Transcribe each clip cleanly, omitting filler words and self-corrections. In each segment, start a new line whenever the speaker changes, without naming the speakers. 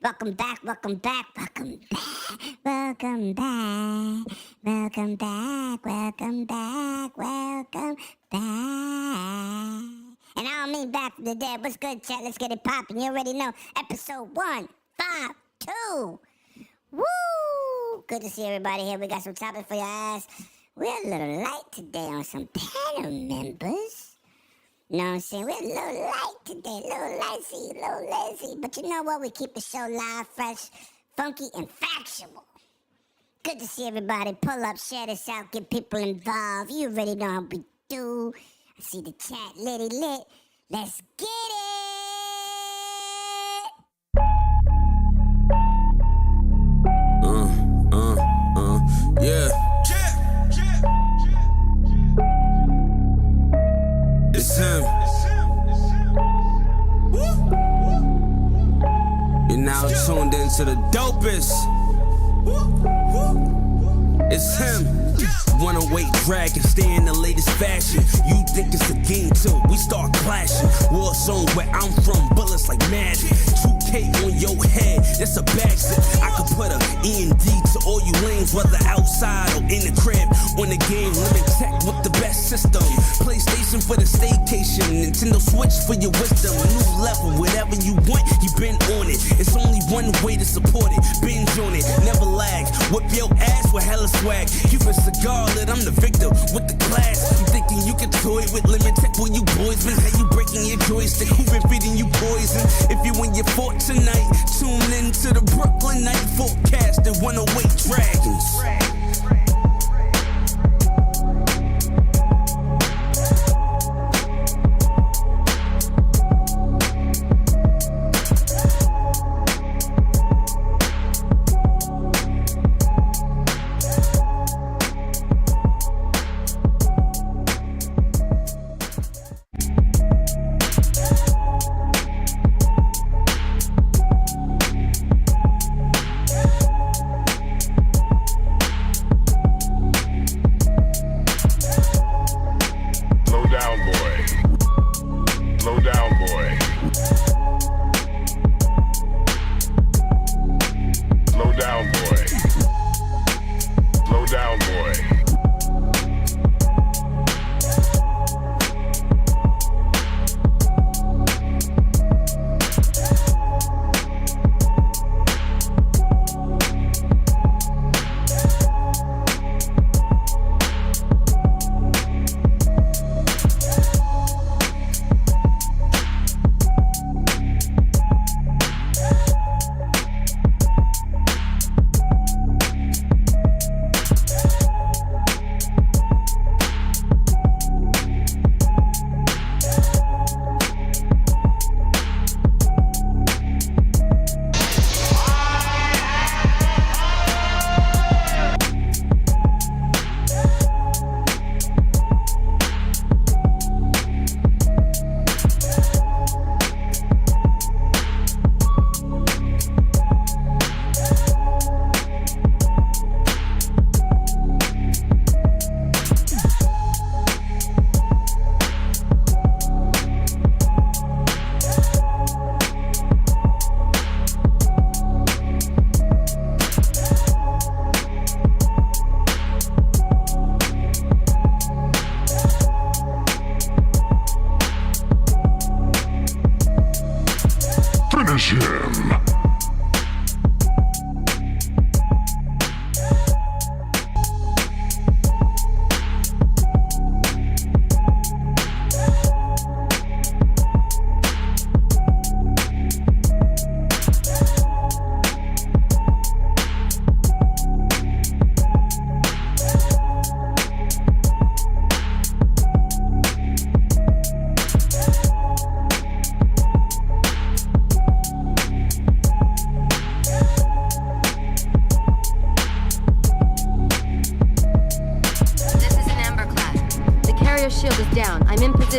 Welcome back, welcome back, welcome back, welcome back, welcome back, welcome back, welcome back. And I don't mean back from the dead. What's good, chat? Let's get it poppin'. You already know. Episode 152. Woo! Good to see everybody here. We got some topics for your ass. We're a little light today on some panel members. You know what I'm saying? We're a little light today, a little lazy. But you know what? We keep the show live, fresh, funky, and factual. Good to see everybody. Pull up, share this out, get people involved. You already know how we do. I see the chat lit. Let's get it!
Yeah. It's him. You're now tuned into the dopest. It's him. Wanna wait, drag, and stay in the latest fashion. You think it's a game till we start clashing. War zone where I'm from, bullets like magic. 2K on your head, that's a backslip. I could put a E&D to all you lanes, whether outside or in the crib. On the game, limit tech with the best system. PlayStation for the staycation, Nintendo Switch for your wisdom. New level, whatever you want, you been on it. It's only one way to support it, binge on it, never lag. Whip your ass with hella swag. Keep a cigar lit, I'm the victim with the class. You thinking you can toy with limit tech when you boys been? How you breaking your joystick? Who been feeding you poison? If you in your fort tonight, tune in to the Brooklyn night forecast and 108 Dragons.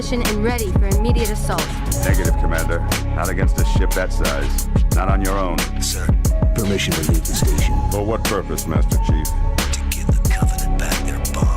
And ready for immediate assault.
Negative, Commander. Not against a ship that size. Not on your own.
Sir, permission to leave the station.
For what purpose, Master Chief?
To give the Covenant back their bomb.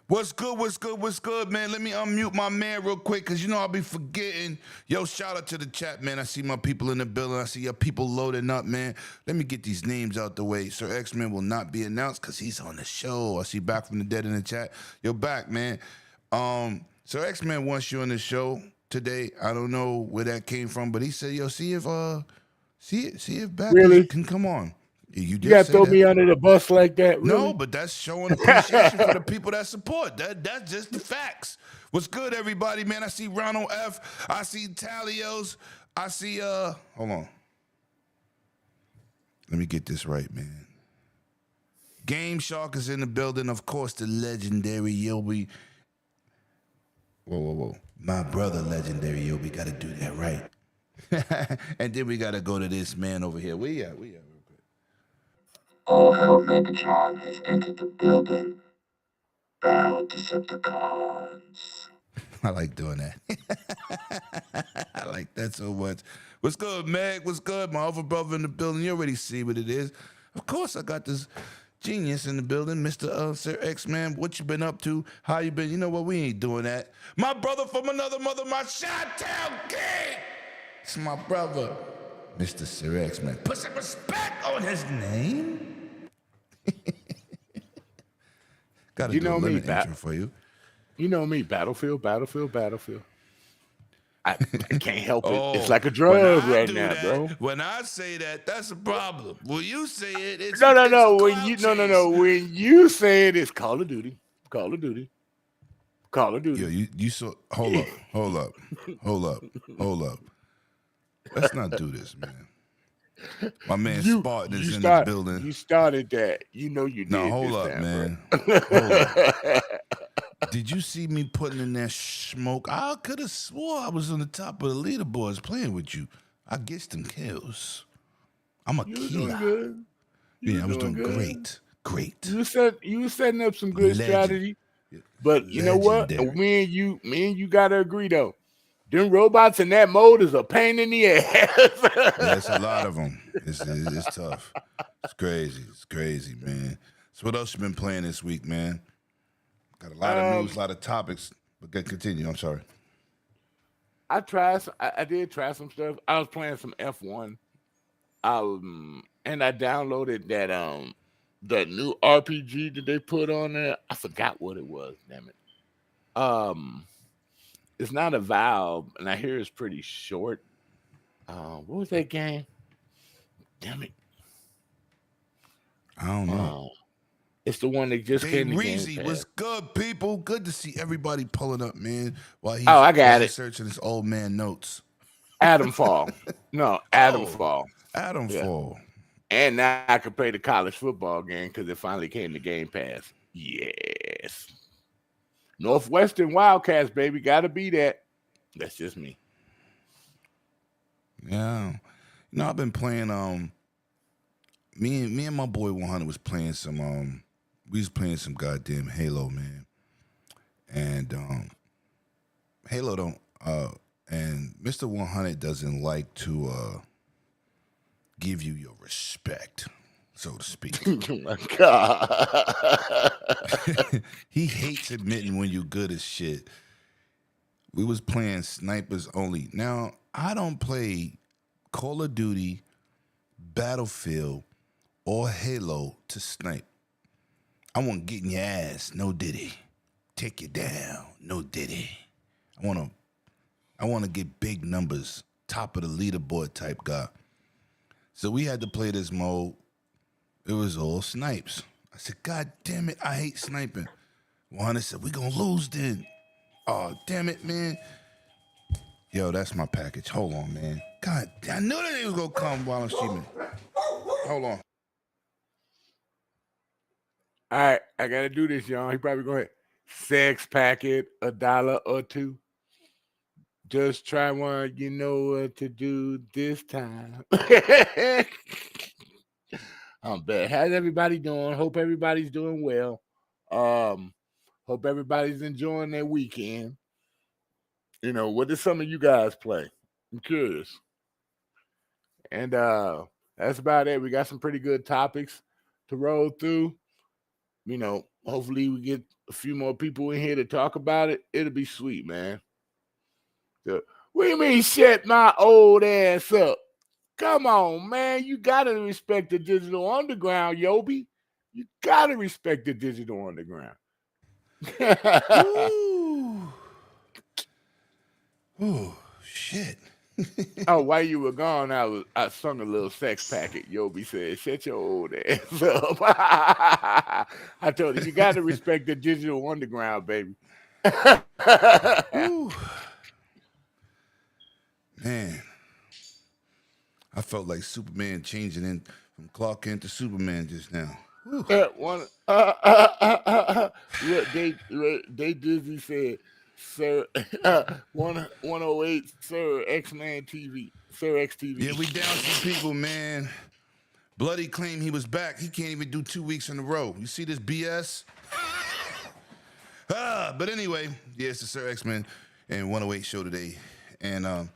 What's good, man? Let me unmute my man real quick, because I'll be forgetting. Yo, shout out to the chat, man. I see my people in the building. I see your people loading up, man. Let me get these names out the way. Sir X-Men will not be announced because he's on the show. I see Back from the Dead in the chat. Yo, Back, man. Sir X-Men wants you on the show today. I don't know where that came from, but he said, yo, see if Back
Really?
can come on. You
You got to throw
that.
me under the bus like that? Really?
No, but that's showing appreciation for the people that support. That's just the facts. What's good, everybody, man? I see Ronald F. I see Talios. I see hold on. Let me get this right, man. Game Shark is in the building. Of course, the legendary Yobi. Whoa. My brother, legendary Yobi, got to do that right. And then we got to go to this man over here. We at real quick.
All hell Megatron has entered the building. Battle Decepticons.
I like doing that. I like that so much. What's good, Meg? What's good? My other brother in the building. You already see what it is. Of course, I got this genius in the building, Mr. Sir X-Man. What you been up to? How you been? You know what? We ain't doing that. My brother from another mother, my Chi-Town King. It's my brother, Mr. Sir X-Man. Put some respect on his name. Gotta do a limit intro for you.
You know me, Battlefield. I can't help it. It's like a drug right now, bro.
When I say that, that's a problem. When you say it, it's
no.
it's
When you say it, it's Call of Duty.
Yo, you saw. Hold up. Let's not do this, man. My man Spartan is in the building.
You started that. You know you did.
No, hold up, man. Hold up. Did you see me putting in that smoke? I could have swore I was on the top of the leaderboards playing with you. I get some kills. I'm a killer.
Good.
I was doing good. Great.
You were setting up some good strategy. But you know what? Me and you gotta agree though. Them robots in that mode is a pain in the ass.
There's a lot of them. It's tough. It's crazy, man. So what else you been playing this week, man? Got a lot of news, a lot of topics. But continue. I'm sorry.
I did try some stuff. I was playing some F1. And I downloaded that the new RPG that they put on there. I forgot what it was. Damn it. It's not a Valve, and I hear it's pretty short. What was that game? Damn it.
I don't know.
It's the one that just came to
Reezy, what's good, people? Good to see everybody pulling up, man. While
I got it.
Searching his old man notes.
Adamfall. No, Adamfall.
Adamfall.
Yeah. And now I can play the college football game because it finally came to Game Pass. Yes. Northwestern Wildcats, baby. Gotta be that. That's just me.
Yeah. I've been playing me and my boy 100 was playing some we was playing some goddamn Halo, man. And Halo don't and Mr. 100 doesn't like to give you your respect, so to speak.
Oh my God.
He hates admitting when you're good as shit. We was playing snipers only. Now, I don't play Call of Duty, Battlefield, or Halo to snipe. I want to get in your ass, no diddy. Take you down, no diddy. I want to get big numbers, top of the leaderboard type guy. So we had to play this mode. It was all snipes. I said, God damn it, I hate sniping. 100 said, we gonna lose then. Oh, damn it, man. Yo, that's my package. Hold on, man. God, I knew that he was gonna come while I'm streaming. Hold on.
All right, I gotta do this, y'all. He probably going to sex packet, $1 or $2. Just try one, you know what to do this time. I'm bad. How's everybody doing? Hope everybody's doing well. Hope everybody's enjoying their weekend. You know, what did some of you guys play? I'm curious. And that's about it. We got some pretty good topics to roll through. You know, hopefully we get a few more people in here to talk about it, it'll be sweet, man. So, what do you mean shut my old ass up? Come on, man. You gotta respect the digital underground, Yobi. You gotta respect the digital underground.
Ooh. Ooh, shit.
Oh, while you were gone, I sung a little sex packet. Yobi said, "Shut your old ass up." I told her you got to respect the digital underground, baby.
Ooh. Man, I felt like Superman changing in from Clark Kent to Superman just now. Ooh.
Look, they Disney said, "Sir, 108, Sir X-Man TV, Sir X TV."
Yeah, we down some people, man. Bloody claimed he was back. He can't even do 2 weeks in a row. You see this BS? But anyway, yeah, it's the Sir X-Men and 108 show today. And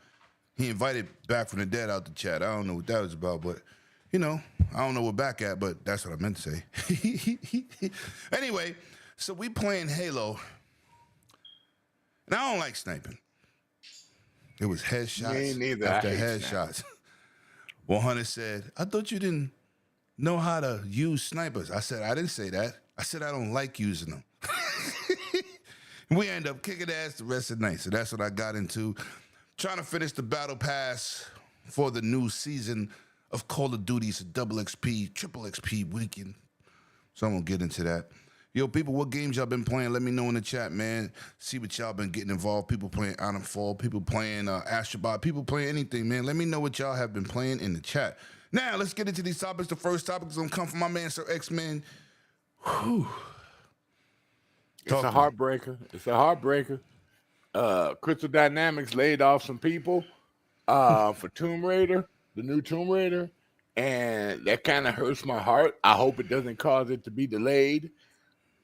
he invited Back from the Dead out to chat. I don't know what that was about, but, you know, I don't know where Back at, but that's what I meant to say. Anyway, so we playing Halo. And I don't like sniping. It was headshots
Me neither.
after
I hate
headshots. 100 said, I thought you didn't know how to use snipers. I said, I didn't say that. I said, I don't like using them. We end up kicking ass the rest of the night. So that's what I got into. Trying to finish the battle pass for the new season of Call of Duty. It's a double XP, triple XP weekend. So I'm going to get into that. Yo, people, what games y'all been playing? Let me know in the chat, man. See what y'all been getting involved. People playing Ironfall, people playing Astrobot, people playing anything, man. Let me know what y'all have been playing in the chat. Now, let's get into these topics. The first topic is going to come from my man, Sir X-Men. Whew.
It's a heartbreaker. It's a heartbreaker. Crystal Dynamics laid off some people for Tomb Raider, the new Tomb Raider, and that kind of hurts my heart. I hope it doesn't cause it to be delayed.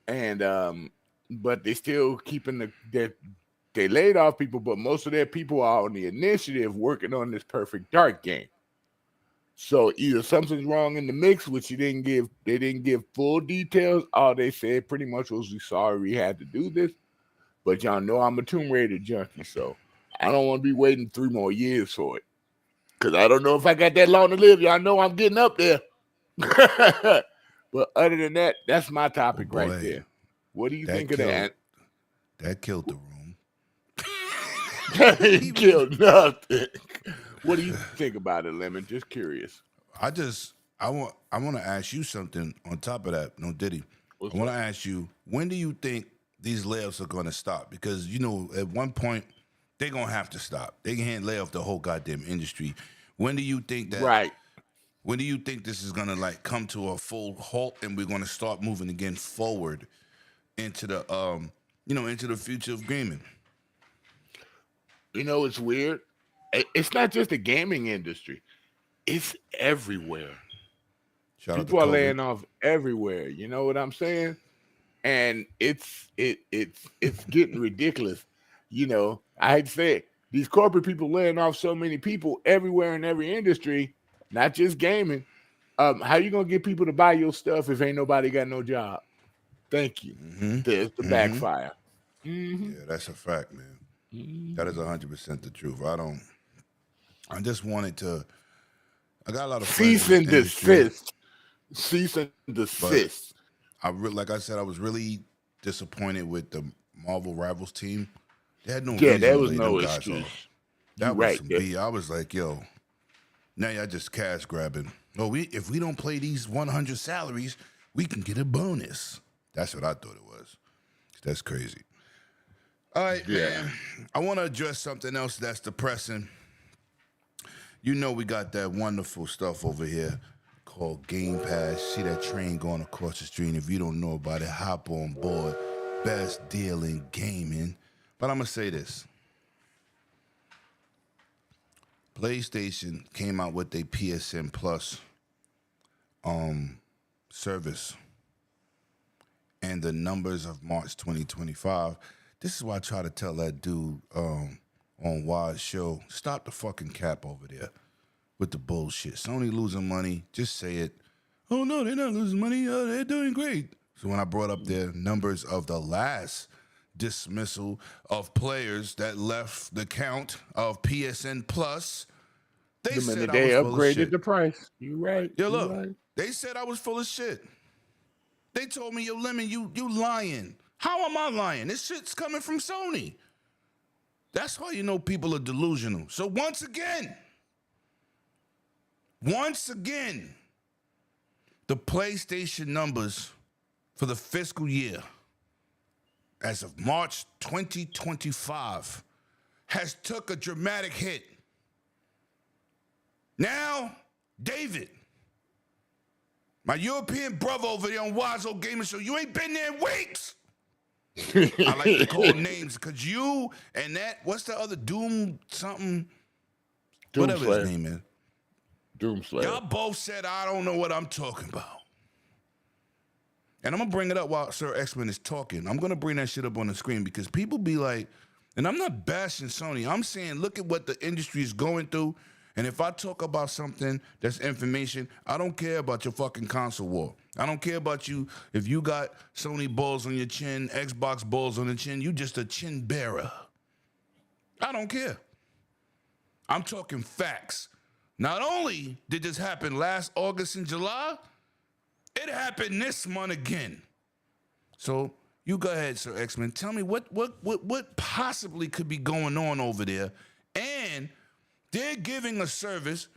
And but they still keeping they laid off people, but most of their people are on the initiative working on this Perfect Dark game. So either something's wrong in the mix, which they didn't give full details. All they said pretty much was, "We sorry we had to do this, but y'all know I'm a Tomb Raider junkie, so I don't want to be waiting 3 more years for it. Because I don't know if I got that long to live. Y'all know I'm getting up there." But other than that, that's my topic right there. What do you think of that?
That killed the room.
He killed nothing. What do you think about it, Lemon? Just curious.
I want to ask you something on top of that. No, Diddy. I want to ask you, when do you think these layoffs are going to stop? Because, you know, at one point, they're going to have to stop. They can't lay off the whole goddamn industry. When do you think that?
Right.
When do you think this is going to, like, come to a full halt and we're going to start moving again forward into the, into the future of gaming?
You know, it's weird. It's not just the gaming industry. It's everywhere. People are laying off everywhere. You know what I'm saying? And it's getting ridiculous. You know, I hate to say it, these corporate people laying off so many people everywhere in every industry, not just gaming. How you gonna get people to buy your stuff if ain't nobody got no job? Thank you. There's the backfire.
Yeah, that's a fact, man. That is 100% the truth. I just wanted to. I got a lot of
cease and desist. Cease and desist.
Like I said, I was really disappointed with the Marvel Rivals team. They had no
yeah,
reason
there
to
was
lay
no
them guys
excuse.
off. That was some B. I was like, yo, now y'all just cash grabbing. Oh, if we don't play these 100 salaries, we can get a bonus. That's what I thought it was. That's crazy. All right, man. I want to address something else that's depressing. You know we got that wonderful stuff over here called Game Pass. See that train going across the street. If you don't know about it, hop on board. Best deal in gaming. But I'm going to say this. PlayStation came out with a PSN Plus service. And the numbers of March 2025. This is why I try to tell that dude on Wild's show, stop the fucking cap over there with the bullshit. Sony losing money. Just say it. Oh, no, they're not losing money. They're doing great. So when I brought up the numbers of the last dismissal of players that left the count of PSN Plus, they
The
said
minute
I
they
was full of
upgraded
shit.
the price. You right.
Yo,
You
look,
right.
they said I was full of shit. They told me, yo, Lemon, you lying. How am I lying? This shit's coming from Sony. That's why you know people are delusional. So once again, the PlayStation numbers for the fiscal year as of March 2025 has took a dramatic hit. Now, David, my European brother over there on Wazo Gaming Show, you ain't been there in weeks. I like to call names because you and that, what's the other Doom something? Whatever his name is.
Doomslayer.
Y'all both said, I don't know what I'm talking about. And I'm going to bring it up while Sir X-Men is talking. I'm going to bring that shit up on the screen because people be like, and I'm not bashing Sony. I'm saying, look at what the industry is going through. And if I talk about something that's information, I don't care about your fucking console war. I don't care about you. If you got Sony balls on your chin, Xbox balls on the chin, you just a chin bearer. I don't care. I'm talking facts. Not only did this happen last August and July, it happened this month again. So you go ahead, Sir X-Men. Tell me what possibly could be going on over there. And they're giving a service.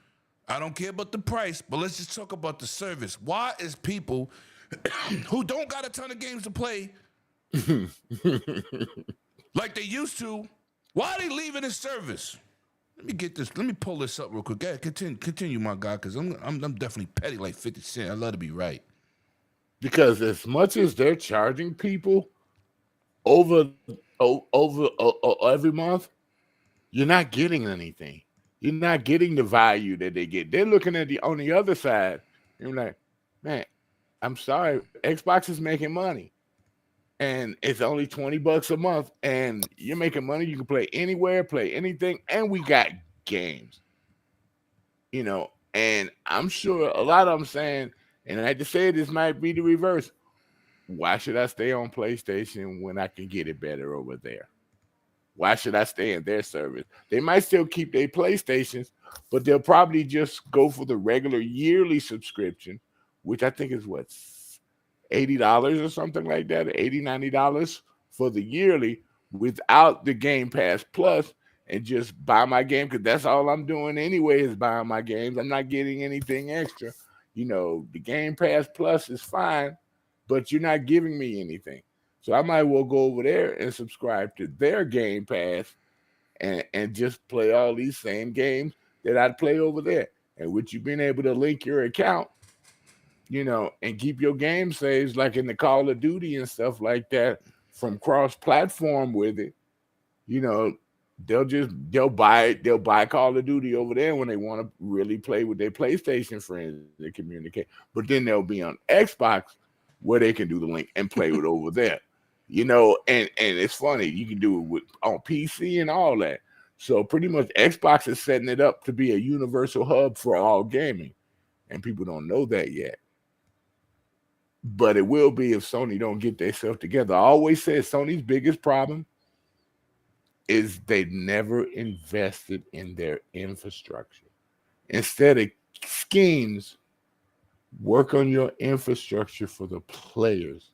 I don't care about the price, but let's just talk about the service. Why is people who don't got a ton of games to play like they used to, why are they leaving this service? Let me get this. Let me pull this up real quick. Yeah, continue, my guy, because I'm definitely petty like 50 Cent. I love to be right.
Because as much as they're charging people over every month, you're not getting anything. You're not getting the value that they get. They're looking at on the other side. You're like, man, I'm sorry, Xbox is making money, and it's only $20 a month, and you're making money. You can play anywhere, play anything, and we got games. And I'm sure a lot of them saying, and I had to say this might be the reverse. Why should I stay on PlayStation when I can get it better over there? Why should I stay in their service? They might still keep their PlayStations, but they'll probably just go for the regular yearly subscription, which I think is what, $80 or something like that, $80, $90 for the yearly without the Game Pass Plus, and just buy my game, because that's all I'm doing anyway is buying my games. I'm not getting anything extra. The Game Pass Plus is fine, but you're not giving me anything. So I might well go over there and subscribe to their Game Pass and just play all these same games that I'd play over there. And with you being able to link your account, and keep your game saves like in the Call of Duty and stuff like that from cross-platform with it, they'll buy Call of Duty over there when they want to really play with their PlayStation friends and communicate. But then they'll be on Xbox where they can do the link and play with over there. And it's funny, you can do it on PC and all that. So pretty much Xbox is setting it up to be a universal hub for all gaming. And people don't know that yet. But it will be if Sony don't get themselves together. I always say Sony's biggest problem is they never invested in their infrastructure. Instead of schemes, work on your infrastructure for the players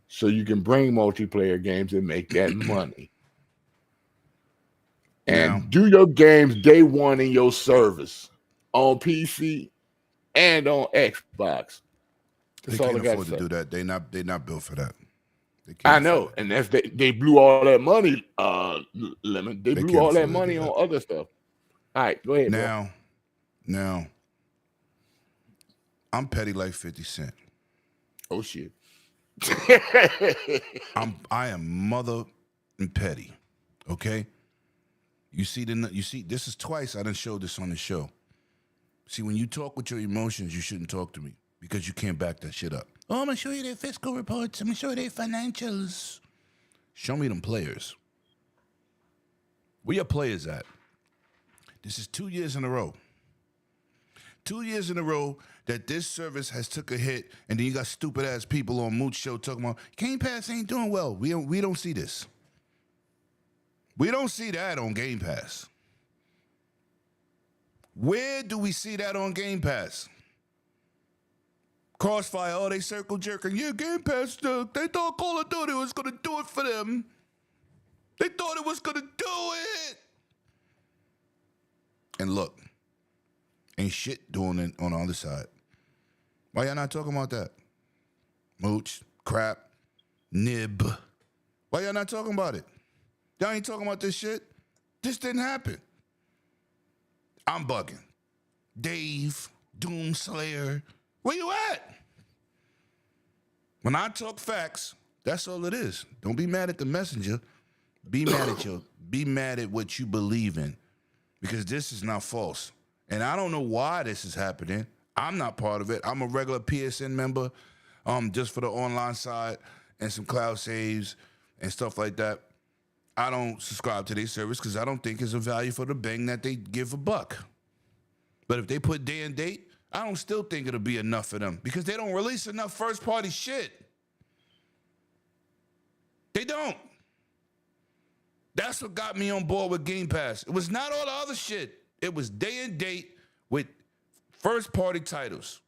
so you can bring multiplayer games and make that money. And do your games day one in your service on PC and on Xbox.
They can't afford to do that. They not built for that.
I know, and that's they blew all that money, Lemon. They blew all that money on other stuff. All right, go ahead.
Now, I'm petty like 50 Cent.
Oh shit.
I am mother and petty. Okay. You see this is twice I done showed this on the show. See, when you talk with your emotions, you shouldn't talk to me because you can't back that shit up. Oh, I'm gonna show you their fiscal reports. I'm gonna show you their financials. Show me them players. Where your players at? This is 2 years in a row. 2 years in a row that this service has took a hit, and then you got stupid ass people on Mooch Show talking about Game Pass ain't doing well. We don't see this. We don't see that on Game Pass. Where do we see that on Game Pass? Crossfire, oh, they circle jerking. Yeah, Game Pass, they thought Call of Duty was going to do it for them. They thought it was going to do it. And look, ain't shit doing it on the other side. Why y'all not talking about that? Mooch, crap, nib. Why y'all not talking about it? Y'all ain't talking about this shit. This didn't happen. I'm bugging. Dave, Doomslayer, where you at? When I talk facts, that's all it is. Don't be mad at the messenger. Be mad at what you believe in. Because this is not false. And I don't know why this is happening. I'm not part of it. I'm a regular PSN member, just for the online side and some cloud saves and stuff like that. I don't subscribe to their service because I don't think it's a value for the bang that they give a buck. But if they put day and date, I don't still think it'll be enough for them because they don't release enough first-party shit. They don't. That's what got me on board with Game Pass. It was not all the other shit. It was day and date with first-party titles.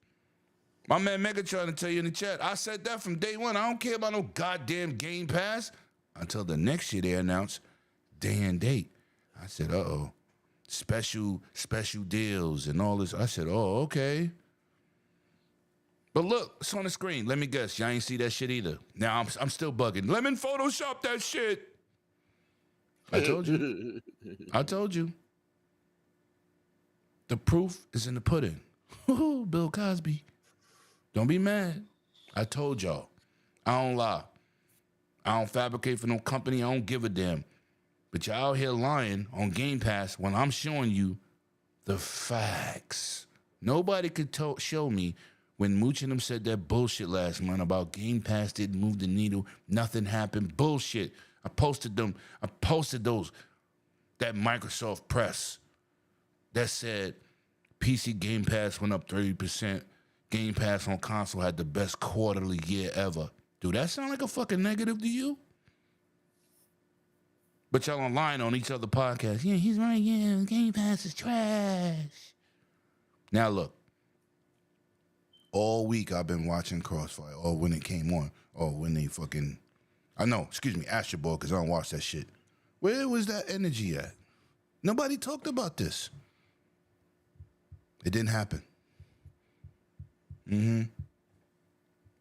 My man Megatron to tell you in the chat, I said that from day one. I don't care about no goddamn Game Pass until the next year they announced day and date. I said, uh-oh. Special deals and all this. I said, oh, okay. But look, it's on the screen. Let me guess. Y'all ain't see that shit either. Now I'm still bugging. Let me Photoshop that shit. I told you. I told you. The proof is in the pudding. Bill Cosby. Don't be mad. I told y'all. I don't lie. I don't fabricate for no company. I don't give a damn. But y'all out here lying on Game Pass when I'm showing you the facts. Nobody could show me when Mooch and them said that bullshit last month about Game Pass didn't move the needle, nothing happened. Bullshit. I posted them. I posted those. That Microsoft press that said PC Game Pass went up 30%. Game Pass on console had the best quarterly year ever. Do that sound like a fucking negative to you? But y'all online on each other podcasts. Yeah, he's right. Yeah, Game Pass is trash. Now look. All week I've been watching Crossfire. Or when it came on. Or when they fucking... Astro Ball, because I don't watch that shit. Where was that energy at? Nobody talked about this. It didn't happen.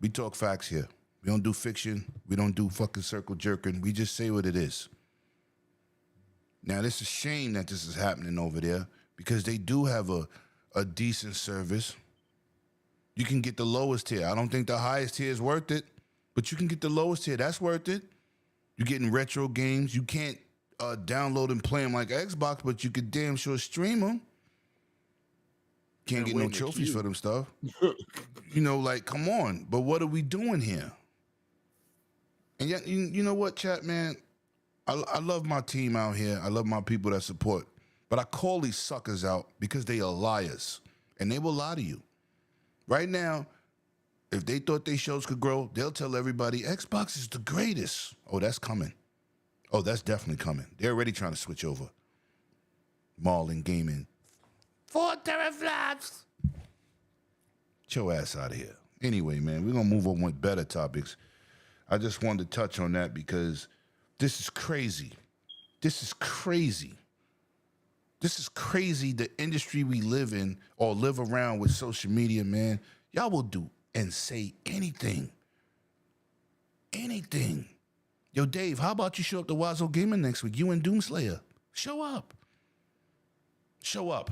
We talk facts here. We don't do fiction. We don't do fucking circle jerking. We just say what it is. Now, it's a shame that this is happening over there because they do have a decent service. You can get the lowest tier. I don't think the highest tier is worth it, but you can get the lowest tier. That's worth it. You're getting retro games. You can't download and play them like Xbox, but you could damn sure stream them. Can't get no trophies for them stuff. Come on. But what are we doing here? And yet, you know what, chat, man? I love my team out here. I love my people that support. But I call these suckers out because they are liars. And they will lie to you. Right now, if they thought their shows could grow, they'll tell everybody Xbox is the greatest. Oh, that's coming. Oh, that's definitely coming. They're already trying to switch over. Marlin Gaming. 4 teraflops. Get your ass out of here. Anyway, man, we're going to move on with better topics. I just wanted to touch on that because this is crazy. This is crazy. This is crazy, the industry we live in or live around with social media, man. Y'all will do and say anything. Anything. Yo, Dave, how about you show up to Wazo Gaming next week? You and Doomslayer. Show up. Show up.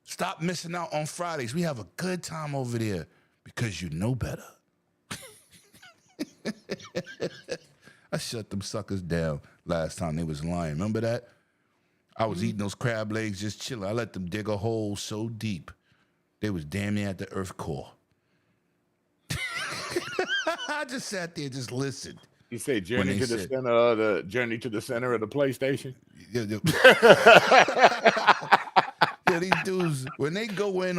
Stop missing out on Fridays. We have a good time over there because you know better. I shut them suckers down last time they was lying. Remember that? I was eating those crab legs, just chilling. I let them dig a hole so deep, they was damn near at the earth core. I just sat there, just listened.
You say journey to the center of the PlayStation?
Yeah, these dudes, when they go in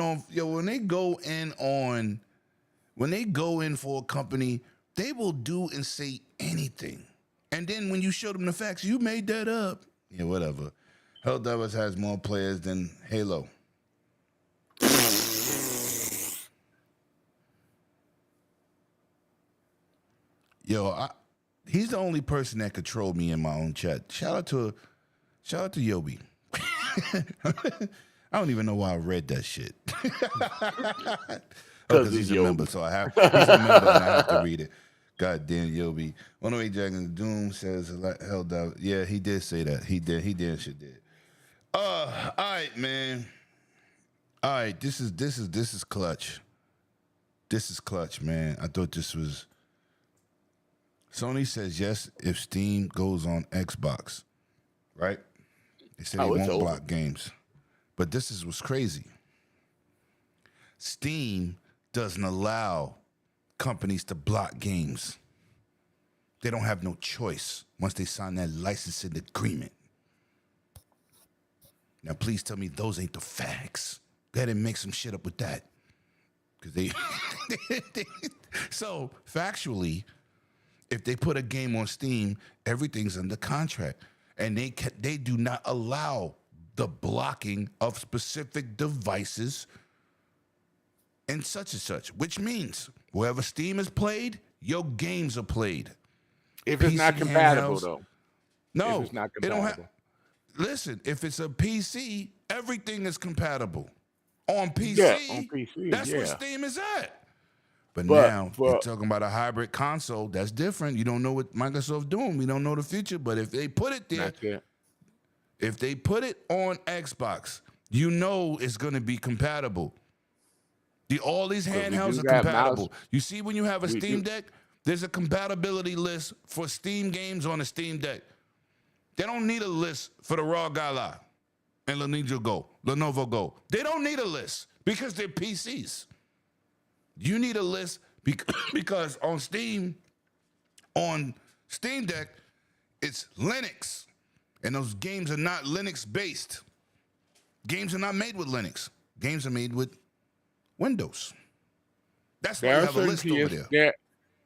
for a company, they will do and say anything. And then when you show them the facts, you made that up. Yeah, whatever. Helldivers has more players than Halo. Yo, he's the only person that could troll me in my own chat. Shout out to Yobi. I don't even know why I read that shit. Because he's a member, so he's a member and I have to read it. God damn Yobi. 108 Dragons Doom says held out. Yeah, he did say that. He did shit did. All right, man. All right, this is clutch. This is clutch, man. I thought this was. Sony says yes if Steam goes on Xbox, right? They said they won't block games. But this is what's crazy. Steam doesn't allow companies to block games. They don't have no choice once they sign that licensing agreement. Now, please tell me those ain't the facts. Go ahead and make some shit up with that. Because they... So, factually, if they put a game on Steam, everything's under contract. And they do not allow the blocking of specific devices and such, which means wherever Steam is played, your games are played.
If it's not compatible, though.
No,
if it's not compatible.
Listen, if it's a PC, everything is compatible. On PC, that's where Steam is at. But now, you're talking about a hybrid console, that's different. You don't know what Microsoft's doing. We don't know the future. But if they put it there, if they put it on Xbox, you know it's going to be compatible. All these handhelds are compatible. You see when you have a Steam Deck, there's a compatibility list for Steam games on a Steam Deck. They don't need a list for the ROG Ally and Lenovo Go. They don't need a list because they're PCs. You need a list because on Steam Deck, it's Linux. And those games are not Linux-based. Games are not made with Linux. Games are made with Windows. That's why you have a list over there.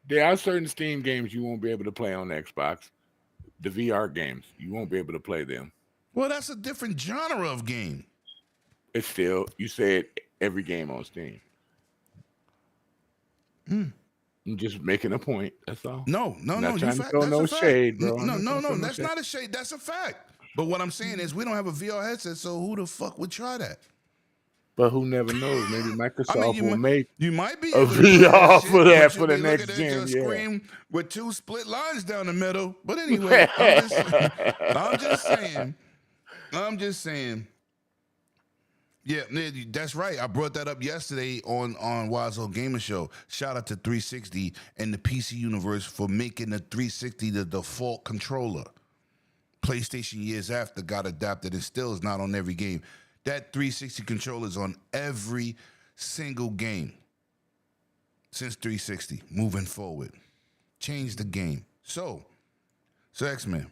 There are certain Steam games you won't be able to play on Xbox. The VR games, you won't be able to play them.
Well, that's a different genre of game.
It's still, you said every game on Steam. I'm just making a point. That's all.
No.
Not trying to throw no shade, bro.
No. That's not a shade. That's a fact. But what I'm saying is, we don't have a VR headset, so who the fuck would try that?
But who never knows? Maybe Microsoft will make
you might be
a VR for that for the next gen.
Screen with two split lines down the middle. But anyway, I'm just saying. Yeah, that's right. I brought that up yesterday on Wiseau Gamer Show. Shout out to 360 and the PC universe for making the 360 the default controller. PlayStation years after got adapted and still is not on every game. That 360 controller is on every single game since 360, moving forward. Change the game. So X-Men,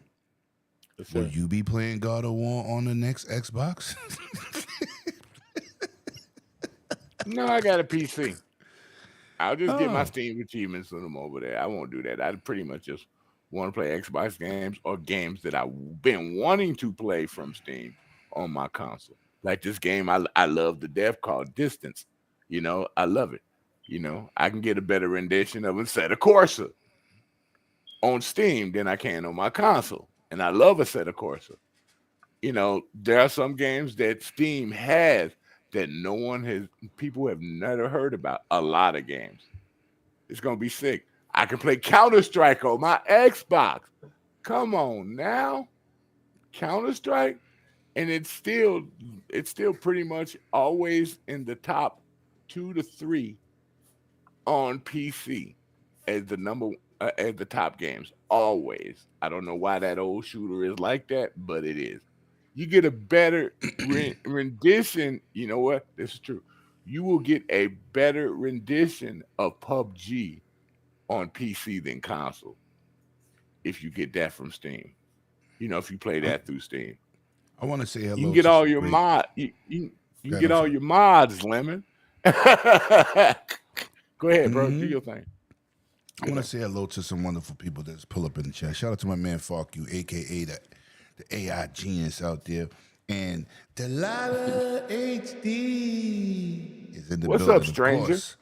will you be playing God of War on the next Xbox?
No, I got a PC. I'll just get my Steam achievements on them over there. I won't do that. I pretty much just want to play Xbox games or games that I've been wanting to play from Steam on my console. Like this game I love to death called Distance. You know, I love it. You know, I can get a better rendition of Assetto Corsa on Steam than I can on my console. And I love Assetto Corsa. You know, there are some games that Steam has that people have never heard about. A lot of games. It's going to be sick. I can play Counter-Strike on my Xbox. Come on now. Counter-Strike. And it's still pretty much always in the top 2 to 3 on PC as the top games. Always. I don't know why that old shooter is like that, but it is. You get a better rendition. You know what? This is true. You will get a better rendition of PUBG on PC than console if you get that from Steam. You know, if you play that through Steam.
I want to say hello.
You can get all your mod. You can get all your mods, Lemon. Go ahead, bro. Do your thing.
I want to say hello to some wonderful people that's pull up in the chat. Shout out to my man Fuck You, aka the AI genius out there. And Delilah HD is in the
What's
building,
up, stranger?
Of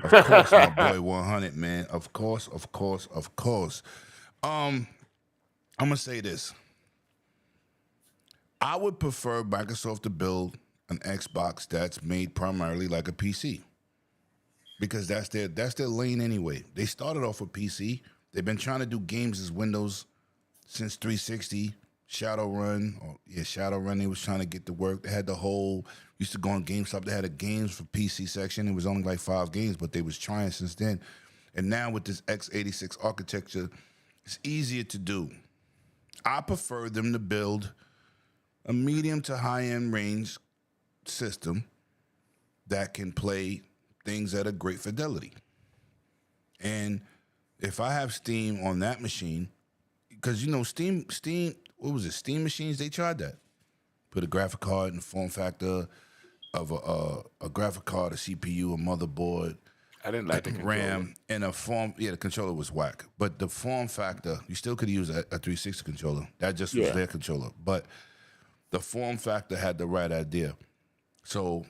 course, my boy 100, man. Of course. I'm gonna say this. I would prefer Microsoft to build an Xbox that's made primarily like a PC. Because that's their lane anyway. They started off with PC. They've been trying to do games as Windows since 360. Shadowrun, they was trying to get to work. They had the whole, used to go on GameStop, they had a games for PC section. It was only like 5 games, but they was trying since then. And now with this x86 architecture, it's easier to do. I prefer them to build a medium to high-end range system that can play things at a great fidelity. And if I have Steam on that machine, because Steam, what was it? Steam machines, they tried that. Put a graphic card in the form factor of a graphic card, a CPU, a motherboard.
I didn't like the
RAM, and a form. Yeah, the controller was whack. But the form factor, you still could use a 360 controller. That just was their controller. But the form factor had the right idea. So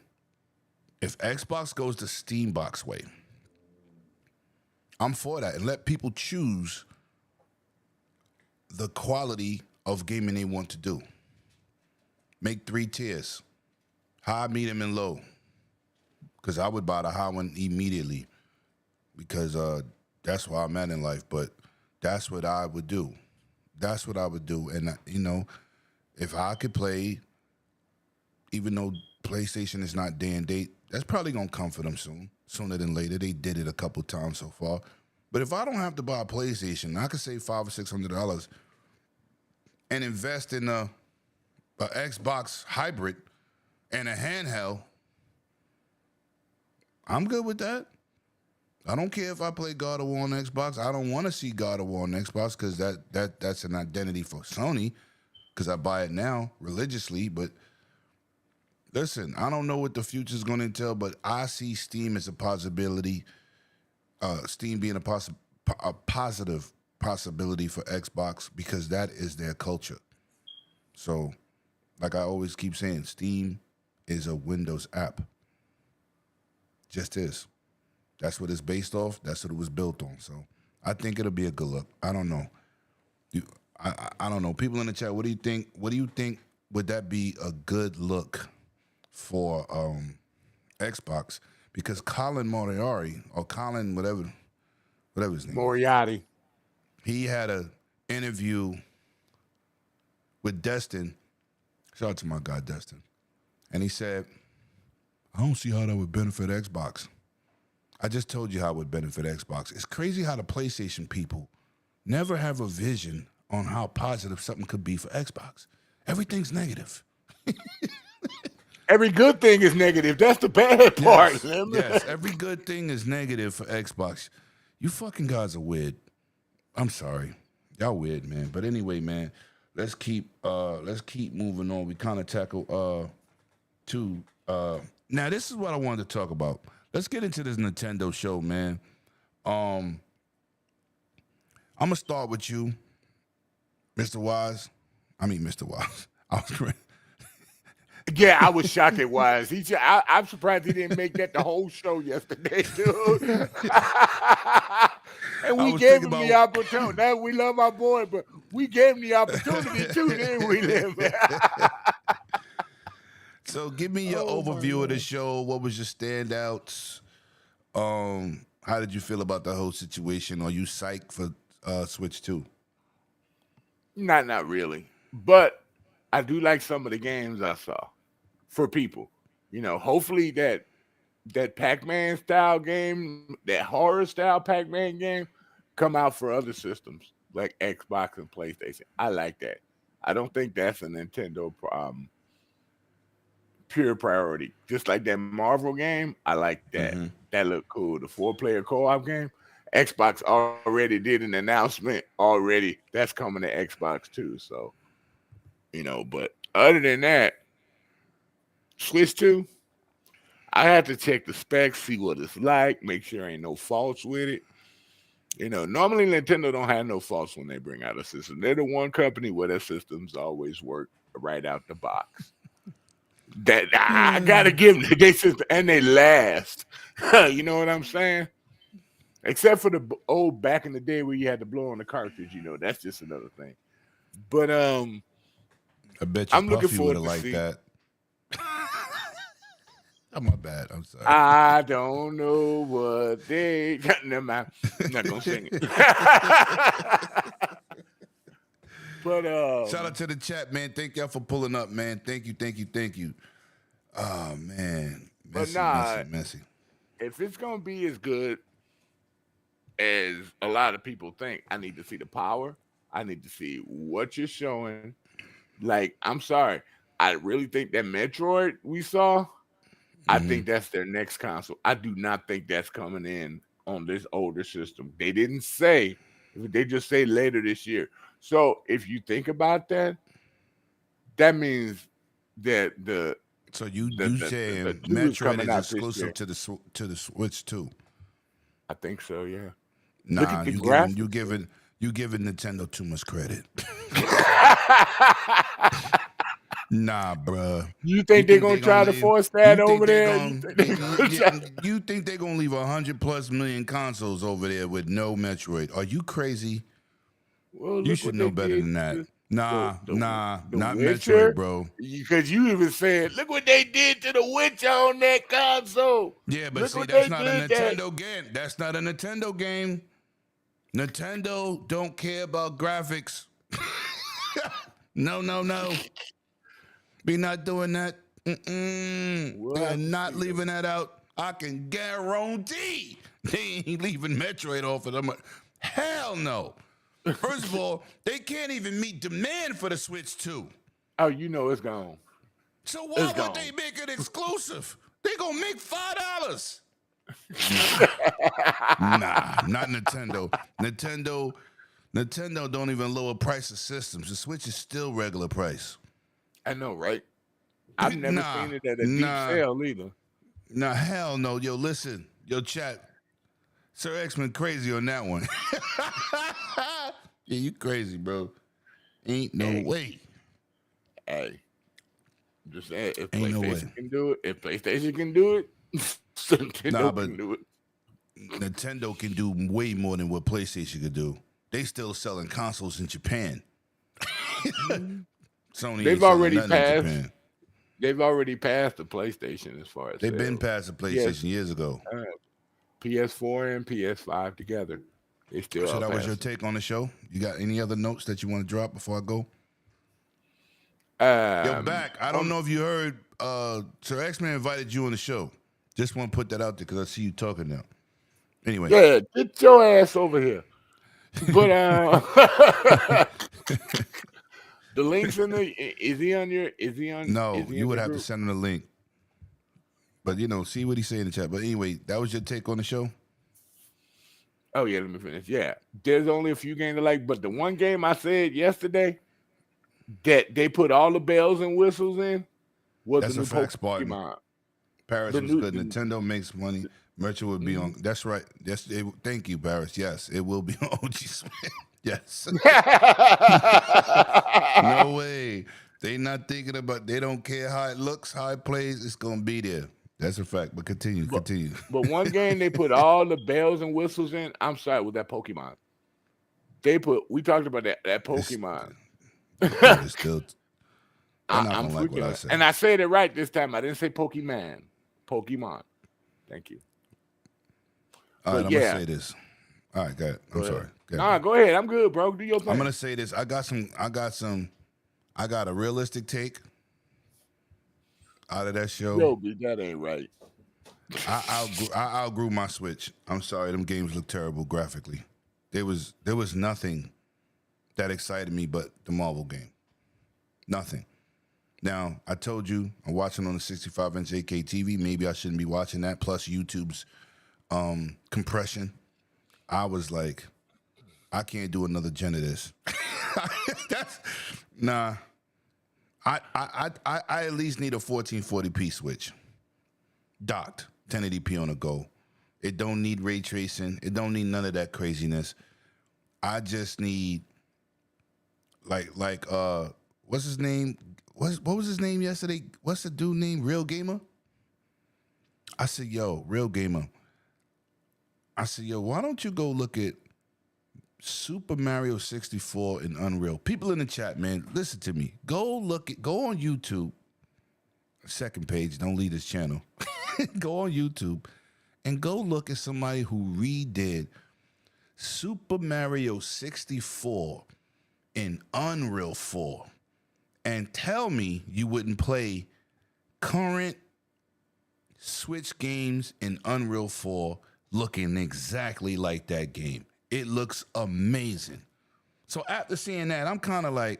if Xbox goes the Steambox way, I'm for that. And let people choose the quality of gaming they want to do. Make 3 tiers. High, medium, and low. Because I would buy the high one immediately. Because that's where I'm at in life. But that's what I would do. And, if I could play, even though PlayStation is not day and date, that's probably going to come for them soon. Sooner than later. They did it a couple times so far. But if I don't have to buy a PlayStation, I could save $500 or $600 and invest in a Xbox hybrid and a handheld. I'm good with that. I don't care if I play God of War on Xbox. I don't want to see God of War on Xbox because that's an identity for Sony because I buy it now religiously. But listen, I don't know what the future is going to entail, but I see Steam as a possibility. Steam being a positive possibility for Xbox because that is their culture. So, like I always keep saying, Steam is a Windows app. Just is. That's what it's based off. That's what it was built on. So, I think it'll be a good look. I don't know. I don't know. People in the chat, what do you think? What do you think would that be a good look for Xbox? Because Colin Moriarty, or Colin whatever his name,
Moriarty,
he had an interview with Destin. Shout out to my guy Destin, and he said, "I don't see how that would benefit Xbox." I just told you how it would benefit Xbox. It's crazy how the PlayStation people never have a vision on how positive something could be for Xbox. Everything's negative.
Every good thing is negative. That's the bad part.
Yes, every good thing is negative for Xbox. You fucking guys are weird. I'm sorry. Y'all weird, man. But anyway, man, let's keep moving on. We kind of tackle now this is what I wanted to talk about. Let's get into this Nintendo show, man. I'm gonna start with you, Mr. Wise. Mr. Wise. I was great.
Yeah, I was shocked at Wise. I'm surprised he didn't make that the whole show yesterday, dude. And we gave him the opportunity. Now we love our boy, but we gave him the opportunity too, didn't we, Lim?
So give me your overview of the show. What was your standouts? How did you feel about the whole situation? Are you psyched for Switch 2?
Not really. But I do like some of the games I saw for people. Hopefully that Pac-Man style game, that horror style Pac-Man game, come out for other systems like Xbox and PlayStation. I like that. I don't think that's a Nintendo pure priority. Just like that Marvel game, I like that. Mm-hmm. That looked cool. The 4-player co-op game, Xbox already did an announcement already. That's coming to Xbox too. So, but other than that, Switch 2, I had to check the specs, see what it's like, make sure ain't no faults with it. Normally Nintendo don't have no faults when they bring out a system. They're the one company where their systems always work right out the box. That I gotta give them they system, and they last. You know what I'm saying? Except for the old back in the day where you had to blow on the cartridge. That's just another thing. But
I bet you
I'm looking
Puffy would
forward
have
to
liked
see.
that. Oh, my bad. I'm sorry.
I don't know what they. Never mind. I'm not gonna sing it. But
Shout out to the chat, man. Thank y'all for pulling up, man. Thank you. Oh, man.
But
Messy.
if it's gonna be as good as a lot of people think, I need to see the power. I need to see what you're showing. Like, I'm sorry, I really think that Metroid we saw, I think that's their next console. I do not think that's coming in on this older system. They didn't say, they just say later this year. So if you think about that, that means that
So you saying
the 2 is
Metroid
coming
is
out this
exclusive
year.
to the Switch too?
I think so, yeah. Look
Nah,
at the
you
graphics.
giving Nintendo too much credit. Nah, bruh.
You think they're gonna try to force that over there?
You think they're gonna leave 100+ million consoles over there with no Metroid? Are you crazy?
Well,
You
look
should
what
know
they
better
did
than that.
to
Nah,
the
not
Witcher,
Metroid, bro.
Because you even said, look what they did to the Witcher on that console.
Yeah, but
Look
see,
what
that's
they
not a
did that.
Nintendo game. That's not a Nintendo game. Nintendo don't care about graphics. No. Be not doing that.
We'll
They're
have to
not
see,
leaving that out. I can guarantee they ain't leaving Metroid off of them. Hell no. First of all, they can't even meet demand for the Switch 2.
Oh, it's gone.
So why
It's
would
gone.
they make it exclusive? They gonna make $5. Nah, not Nintendo. Nintendo don't even lower price of systems. The Switch is still regular price.
I know, right? I've never seen it at a deep sale either.
Nah, hell no. Yo, listen. Yo, chat. Sir X-Men crazy on that one. Yeah, you crazy, bro. Ain't no way.
Hey, just saying, if
Ain't no way.
PlayStation can do it, Nintendo can do it.
Nintendo can do way more than what PlayStation could do. They still selling consoles in Japan. Sony
They've
ain't
already
selling nothing in
passed.
Japan.
They've already passed the PlayStation as far as
They've
sales.
been past the PlayStation years ago.
PS4 and PS5 together. They still.
So that was your take on the show. You got any other notes that you want to drop before I go? Yo, back. I don't know if you heard. Sir X-Man invited you on the show. Just want to put that out there because I see you talking now. Anyway.
Yeah, get your ass over here. But the link's in the. Is he on your? Is he on?
No,
is he
you
in
would
the
have
group?
to send him the link. But see what he say in the chat. But anyway, that was your take on the show.
Oh yeah, let me finish. Yeah, there's only a few games I like, but the one game I said yesterday that they put all the bells and whistles in was
That's
the new
a fact,
Pokemon.
Spartan. Paris
The
was
new-
good. Nintendo makes money. Merchant would be on. That's right. Yes. Thank you, Paris. Yes, it will be on OG Switch. Yes. No way. They not thinking about. They don't care how it looks, how it plays. It's gonna be there. That's a fact. But continue.
But one game they put all the bells and whistles in. I'm sorry, with that Pokemon. We talked about that Pokemon.
It's still. They're not
I'm
gonna like what I
freaking,
said.
and I said it right this time. I didn't say Pokemon. Pokemon. Thank you.
All right,
but
I'm
yeah.
gonna say this. All right, go ahead. I'm sorry. Go ahead.
Nah, go ahead. I'm good, bro. Do your thing.
I'm gonna say this. I got a realistic take out of that show.
Yo, B, that ain't right.
I outgrew my Switch. I'm sorry, them games look terrible graphically. There was nothing that excited me but the Marvel game. Nothing. Now, I told you I'm watching on the 65-inch 8K TV. Maybe I shouldn't be watching that, plus YouTube's compression. I was like, I can't do another gen of this. I at least need a 1440p switch. docked 1080p on the go. It don't need ray tracing. It don't need none of that craziness. I just need like what's his name? What was his name yesterday? What's the dude name? Real Gamer? I said, yo, Real Gamer. I said, yo, why don't you go look at Super Mario 64 in Unreal? People in the chat, man, listen to me. Go on YouTube. Second page, don't leave this channel. Go on YouTube and go look at somebody who redid Super Mario 64 in Unreal 4 and tell me you wouldn't play current Switch games in Unreal 4 looking exactly like that game. It looks amazing. So after seeing that, I'm kind of like,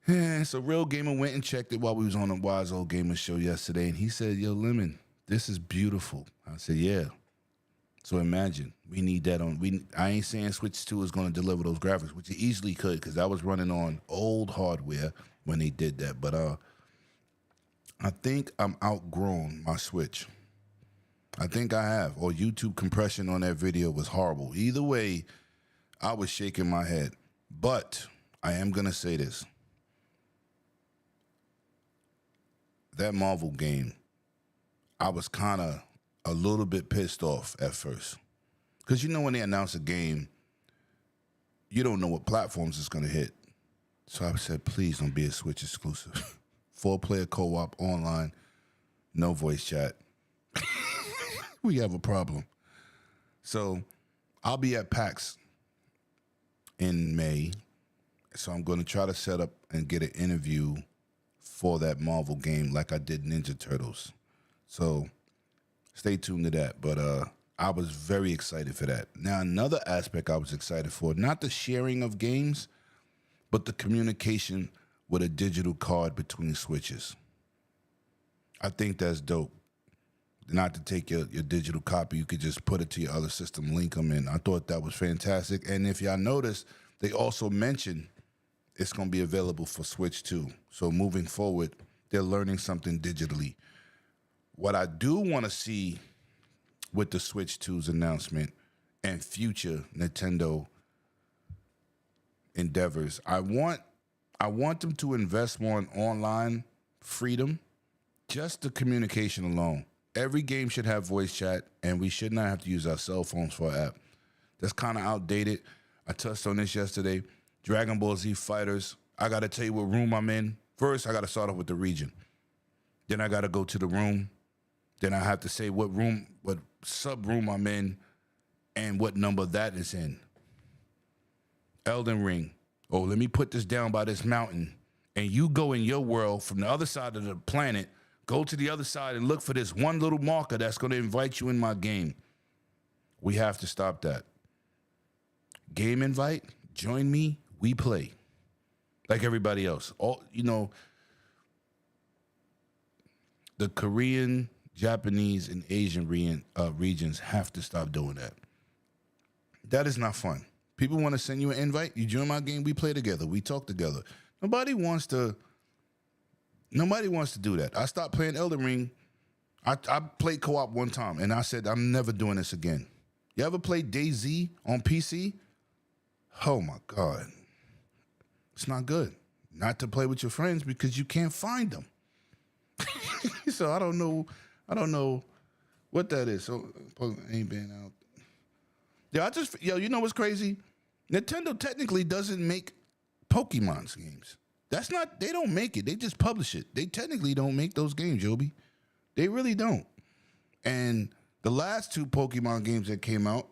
so Real Gamer went and checked it while we was on the Wise Old Gamer show yesterday, and he said, yo, Lemon, this is beautiful. I said, yeah. So imagine, we need that on, I ain't saying Switch 2 is going to deliver those graphics, which it easily could, because I was running on old hardware when they did that. But I think I'm outgrown my Switch. I think I have. Or YouTube compression on that video was horrible. Either way, I was shaking my head. But I am going to say this. That Marvel game, I was kind of a little bit pissed off at first. Because you know when they announce a game, you don't know what platforms it's going to hit. So I said, please don't be a Switch exclusive. 4-player co-op online, no voice chat. We have a problem. So I'll be at PAX in May. So I'm going to try to set up and get an interview for that Marvel game like I did Ninja Turtles. So stay tuned to that. But I was very excited for that. Now, another aspect I was excited for, not the sharing of games, but the communication with a digital card between Switches. I think that's dope. Not to take your digital copy, you could just put it to your other system, link them in. I thought that was fantastic. And if y'all notice, they also mentioned it's going to be available for Switch too. So moving forward, they're learning something digitally. What I do want to see with the Switch 2's announcement and future Nintendo endeavors, I want them to invest more in online freedom, just the communication alone. Every game should have voice chat, and we should not have to use our cell phones for an app. That's kind of outdated. I touched on this yesterday. Dragon Ball Z Fighters, I got to tell you what room I'm in. First, I got to start off with the region. Then I got to go to the room. Then I have to say what sub-room I'm in and what number that is in. Elden Ring. Oh, let me put this down by this mountain. And you go in your world from the other side of the planet, go to the other side and look for this one little marker that's going to invite you in my game. We have to stop that. Game invite, join me, we play. Like everybody else. The Korean, Japanese, and Asian regions have to stop doing that. That is not fun. People want to send you an invite. You join my game, we play together, we talk together. Nobody wants to do that. I stopped playing Elden Ring. I played co-op one time, and I said, I'm never doing this again. You ever played DayZ on PC? Oh, my God. It's not good. Not to play with your friends because you can't find them. So I don't know what that is. So ain't been out. You know what's crazy? Nintendo technically doesn't make Pokemon's games. They don't make it. They just publish it. They technically don't make those games, Joby. They really don't. And the last 2 Pokemon games that came out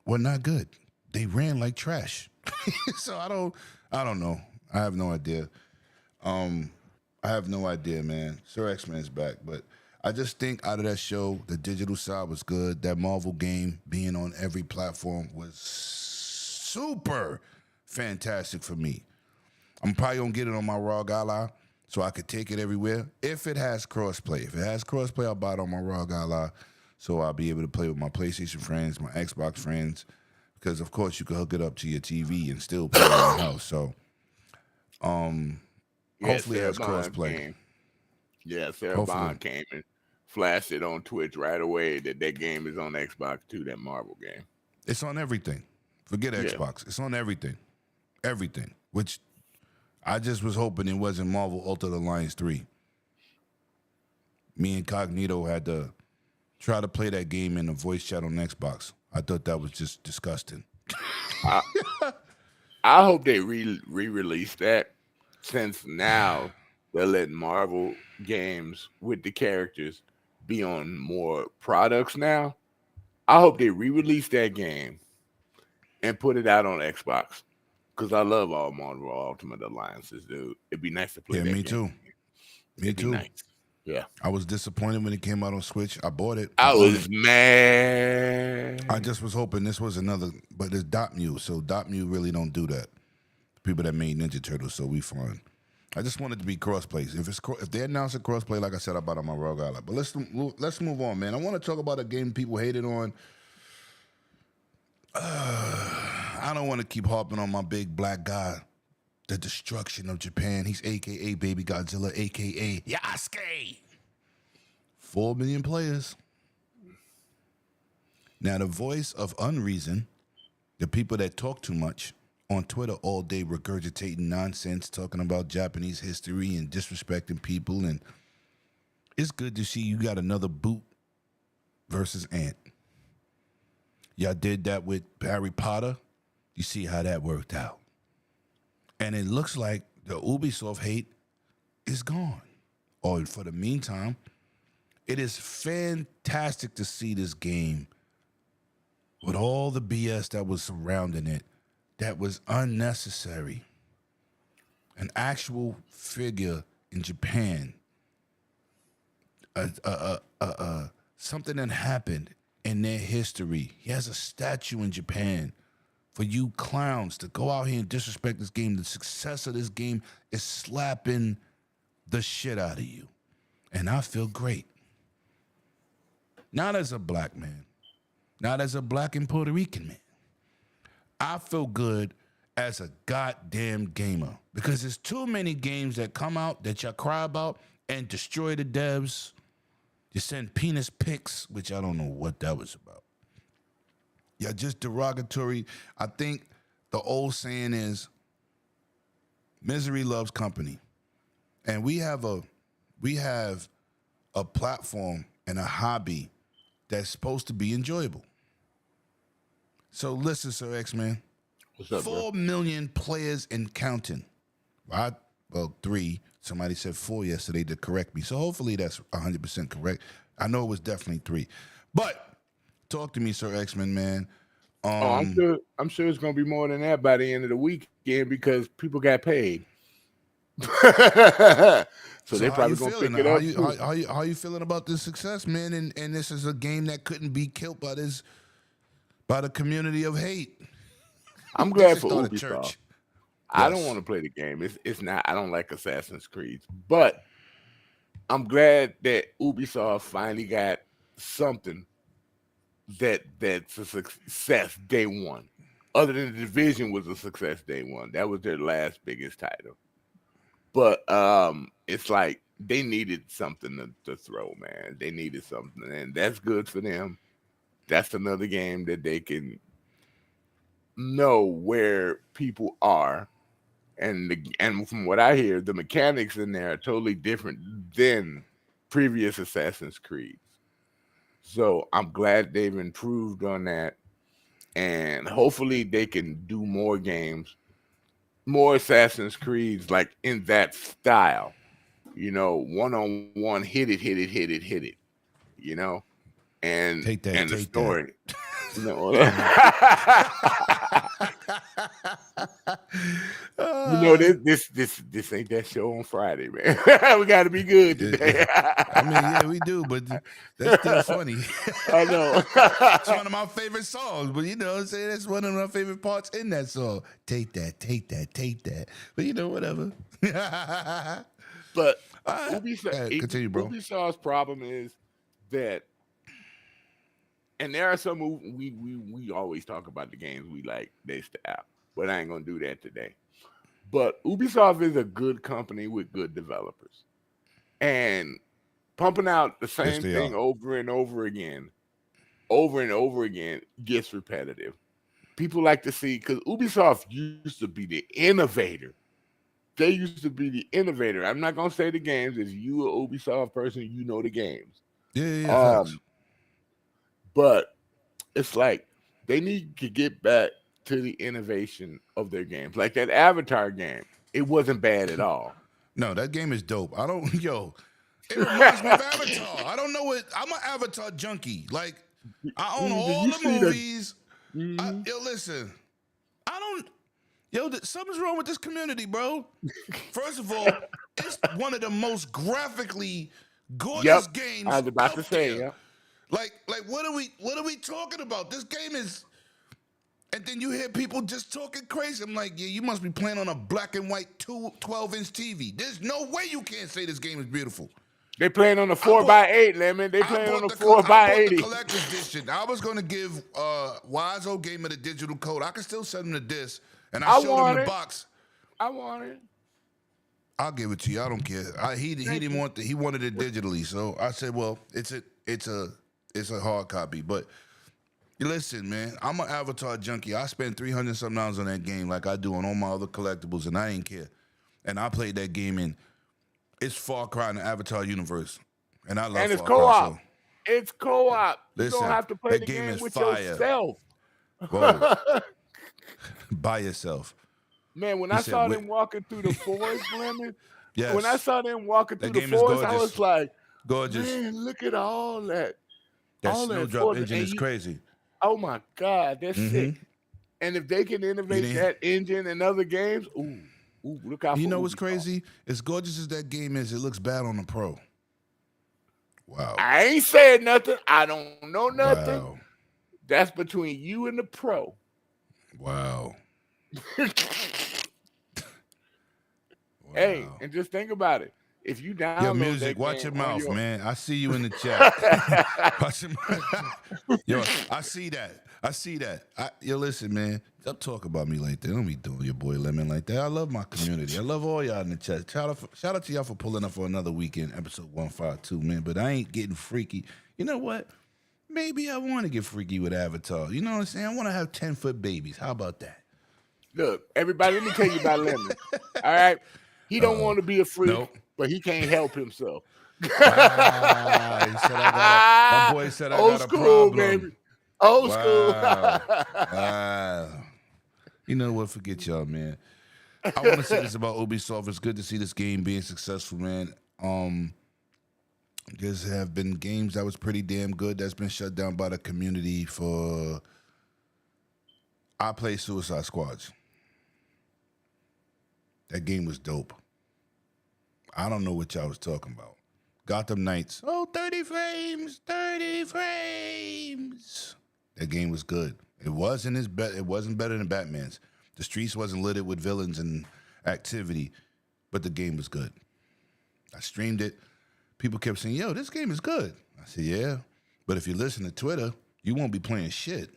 were not good. They ran like trash. So I don't know. I have no idea. Man. Sir X-Men's back, but I just think out of that show, the digital side was good. That Marvel game being on every platform was super fantastic for me. I'm probably going to get it on my ROG Ally so I could take it everywhere. If it has crossplay. If it has crossplay, I'll buy it on my ROG Ally so I'll be able to play with my PlayStation friends, my Xbox friends, because, of course, you can hook it up to your TV and still play it in the house. So, hopefully it has crossplay.
Yeah, Sarah
Hopefully.
Bond came and flashed it on Twitch right away that game is on Xbox too. That Marvel game.
It's on everything. Forget
Yeah.
Xbox. It's on everything. Everything. Which I just was hoping it wasn't Marvel Ultimate Alliance 3. Me and Cognito had to try to play that game in the voice chat on Xbox. I thought that was just disgusting.
I hope they re-release that, since now they're letting Marvel games with the characters be on more products now. I hope they re-release that game and put it out on Xbox, because I love all Marvel Ultimate Alliances, dude. It'd be nice to play
Yeah,
that
me
game.
too. Me
It'd be
too.
nice. Yeah.
I was disappointed when it came out on Switch. I bought it.
I
own
was
it.
mad.
I just was hoping this was another, but it's Dotemu, so Dotemu really don't do that. The people that made Ninja Turtles, so we fine. I just wanted to be crossplay. If they announce a crossplay, like I said, I bought on my Rogue Ally. But let's move on, man. I want to talk about a game people hated on. I don't want to keep harping on my big black guy, the destruction of Japan. He's AKA Baby Godzilla, AKA Yasuke. 4 million players. Now, the voice of unreason, the people that talk too much on Twitter all day regurgitating nonsense, talking about Japanese history and disrespecting people. And it's good to see you got another boot versus Ant. Y'all did that with Harry Potter. You see how that worked out. And it looks like the Ubisoft hate is gone. Or for the meantime, it is fantastic to see this game with all the BS that was surrounding it that was unnecessary. An actual figure in Japan, something that happened in their history. He has a statue in Japan. For you clowns to go out here and disrespect this game, the success of this game is slapping the shit out of you. And I feel great. Not as a black man, not as a black and Puerto Rican man. I feel good as a goddamn gamer, because there's too many games that come out that y'all cry about and destroy the devs. You send penis pics, which I don't know what that was about. You're just derogatory. I think the old saying is, misery loves company. And we have a platform and a hobby that's supposed to be enjoyable. So listen, Sir X-Man.
What's up,
4 million players and counting. Right? Well, 3. Somebody said 4 yesterday to correct me. So hopefully that's 100% correct. I know it was definitely 3. But talk to me, Sir X-Men, man.
I'm sure it's gonna be more than that by the end of the weekend, because people got paid. so they're probably gonna pick it up.
How you feeling about this success, man? And this is a game that couldn't be killed by the community of hate.
I'm glad for
Start a
Ubisoft.
church.
I don't want to play the game. It's not. I don't like Assassin's Creed, but I'm glad that Ubisoft finally got something that's a success day one. Other than the Division was a success day one. That was their last biggest title. But it's like they needed something to throw, man. They needed something, and that's good for them. That's another game that they can know where people are. And from what I hear, the mechanics in there are totally different than previous Assassin's Creed. So I'm glad they've improved on that. And hopefully they can do more games, more Assassin's Creeds, like in that style. You know, one-on-one, hit it. You know? And
Take that,
and the
take
story. No. This ain't that show on Friday, man. We got to be good today.
I mean, yeah, we do, but that's still funny.
I know.
It's one of my favorite songs, but you know what I'm saying? That's one of my favorite parts in that song. Take that. But you know, whatever.
But
continue, bro.
Ubisoft's problem is that, and there are some we always talk about the games we like, they style, but I ain't gonna do that today. But Ubisoft is a good company with good developers. and pumping out the
Yes,
same
they
thing
are.
over and over again gets repetitive. People like to see because Ubisoft used to be the innovator. They used to be the innovator. I'm not gonna say the games. If you a Ubisoft person, you know the games.
Yeah, facts.
Um, but it's like they need to get back to the innovation of their games. Like that Avatar game, it wasn't bad at all.
No, that game is dope. I don't, yo, it reminds me of Avatar. I don't know what, I'm an Avatar junkie. Like, I own
Did
all
you
the
see the?
movies.
Mhm.
Yo, listen, I don't, yo, something's wrong with this community, bro. First of all, it's one of the most graphically
Yep,
gorgeous
I
games
was about to
out
say.
there.
Yeah,
Like, what are we talking about? This game is, and then you hear people just talking crazy. I'm like, yeah, you must be playing on a black and white 12-inch TV. There's no way you can't say this game is beautiful.
they playing on the
I
four
bought,
by eight, Lemon. They
I
playing on
bought
the
the,
four
I
by
bought the
80.
collector's edition. I was gonna give Wiseau Gamer the digital code. I can still send him the disc, and I
I
showed him
want
the
it.
box.
I want it.
I'll give it to you. I don't care. He
Thank
didn't
you.
want he wanted it digitally, so I said, well, it's a hard copy. But listen, man, I'm an Avatar junkie. I spent 300 something dollars on that game, like I do on all my other collectibles, and I ain't care. And I played that game in it's Far Cry in the Avatar universe, and I love
And it's
Far Cry.
co-op.
So
It's co-op. You
listen,
don't have to play
that
the
game
game
is
with
fire.
yourself.
Whoa, by yourself.
Man, when
He
I
said,
saw them walking through the forest, Lemon, when I
yes,
saw them walking through
that
the
game is
forest, I
gorgeous,
was like,
gorgeous.
man, look at all that.
That
All that
Snowdrop
forest.
engine
And
is crazy.
oh my God, that's
Mm-hmm.
sick. And if they can
You
innovate
didn't.
that engine in other games, look out
You
for
know what's
Ubisoft.
crazy? As gorgeous as that game is, it looks bad on the pro. Wow.
I ain't saying nothing. I don't know nothing.
Wow.
That's between you and the pro.
Wow.
Hey,
Wow.
and just think about it. If you
Yo,
download
music,
that
watch your
game on
mouth,
your
man. I see you in the chat. Watch your mouth. Yo, I see that. I see that. Yo, listen, man. Don't talk about me like that. Don't be doing your boy Lemon like that. I love my community. I love all y'all in the chat. Shout out to y'all for pulling up for another weekend, episode 152, man. But I ain't getting freaky. You know what? Maybe I want to get freaky with Avatar. You know what I'm saying? I want to have 10-foot babies. How about that?
look, everybody, let me tell you about Lemon. All right. He don't want to be a freak,
Nope.
but he can't help himself.
He said my boy said I
Old
got a
school,
problem.
baby. Old
Wow.
school.
Wow. You know what? Forget y'all, man. I want to say this about Ubisoft. It's good to see this game being successful, man. There's have been games that was pretty damn good that's been shut down by the community for. I play Suicide Squads. That game was dope. I don't know what y'all was talking about. Gotham Knights. Oh, 30 frames, 30 frames. That game was good. It wasn't it wasn't better than Batman's. The streets wasn't littered with villains and activity, but the game was good. I streamed it. People kept saying, yo, this game is good. I said, yeah. But if you listen to Twitter, you won't be playing shit.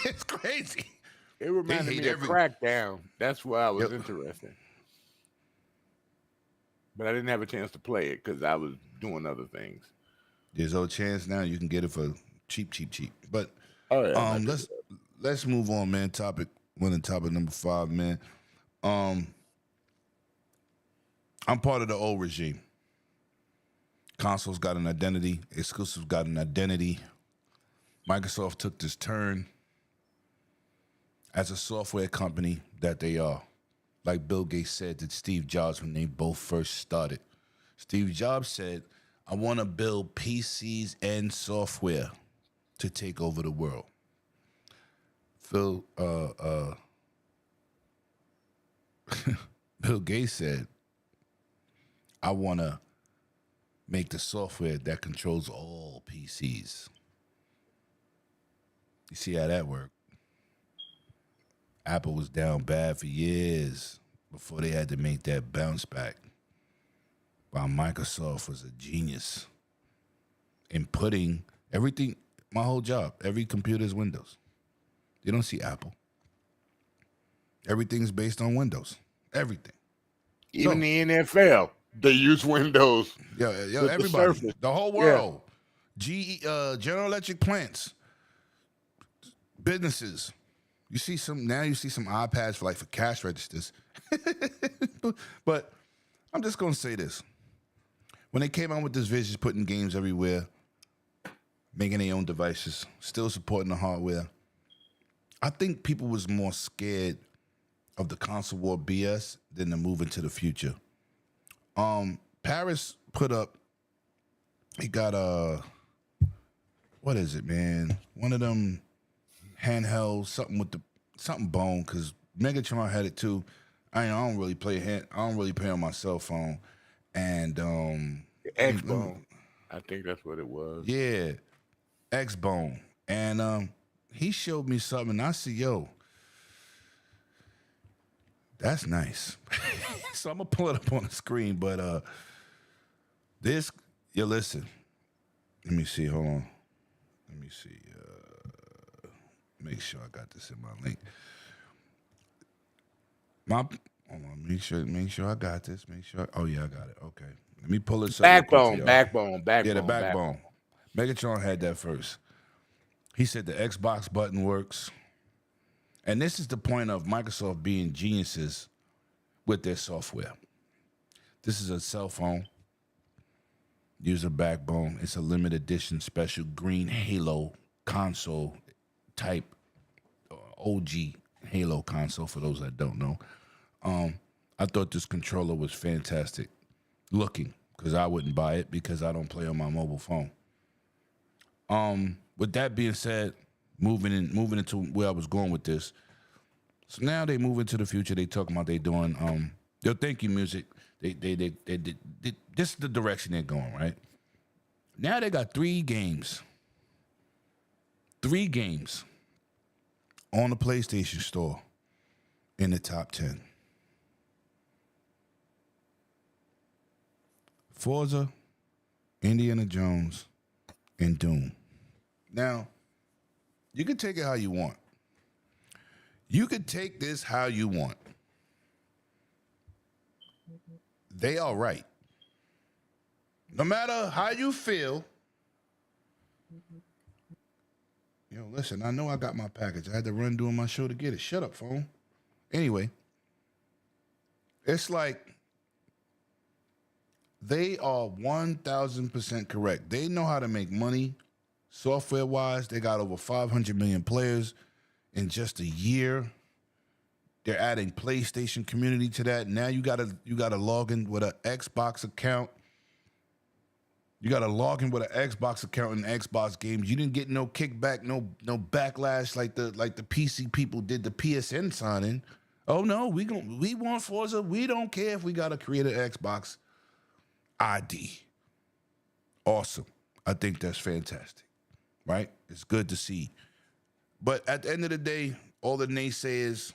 It's crazy.
It reminded
hate
me of Crackdown. That's why I was interested. But I didn't have a chance to play it because I was doing other things.
There's no chance now you can get it for cheap. But let's move on, man. Topic number 5, man. I'm part of the old regime. Consoles got an identity. Exclusives got an identity. Microsoft took this turn as a software company that they are. Like Bill Gates said to Steve Jobs when they both first started. Steve Jobs said, I want to build PCs and software to take over the world. Bill Gates said, I want to make the software that controls all PCs. You see how that worked? Apple was down bad for years before they had to make that bounce back. While Microsoft was a genius in putting everything, my whole job, every computer is Windows. You don't see Apple. Everything's based on Windows. Everything.
Even the NFL. They use Windows.
Yo,
The
everybody,
Surface.
the whole world, General Electric plants, businesses. You see some iPads for cash registers. But I'm just gonna say this: when they came out with this vision, putting games everywhere, making their own devices, still supporting the hardware, I think people was more scared of the console war BS than the move into the future. Paris put up, he got what is it, man? One of them handhelds, something bone, because Megatron had it too. I don't really play on my cell phone. And
X-Bone. I think that's what it was.
Yeah, X-Bone. And he showed me something, and I see, yo, that's nice. So I'm gonna pull it up on the screen, but listen. Let me see. Hold on. Let me see. Make sure I got this in my link. Hold on. Make sure I got this. Oh yeah, I got it. Okay. Let me pull this up.
Backbone.
Yeah, the backbone. Megatron had that first. He said the Xbox button works. And this is the point of Microsoft being geniuses with their software. This is a cell phone. Use a backbone. It's a limited edition special green Halo console type, OG Halo console for those that don't know. I thought this controller was fantastic looking, because I wouldn't buy it because I don't play on my mobile phone. With that being said, moving into where I was going with this. So now they move into the future. They talking about they doing thank you music. They this is the direction they're going, right? Now they got 3 games. 3 games on the PlayStation Store in the top 10. Forza, Indiana Jones, and Doom. Now, you can take it how you want. You could take this how you want. They are right. No matter how you feel. Listen, I know I got my package. I had to run doing my show to get it. Shut up, phone. Anyway, it's like they are 1,000% correct. They know how to make money software-wise. They got over 500 million players in just a year. They're adding PlayStation community to that. Now you gotta log in with an Xbox account. You gotta log in with an Xbox account in Xbox games. You didn't get no kickback, no backlash like the PC people did the PSN signing. Oh no, we want Forza. We don't care if we gotta create an Xbox ID. Awesome. I think that's fantastic. Right? It's good to see. But at the end of the day, all the naysayers,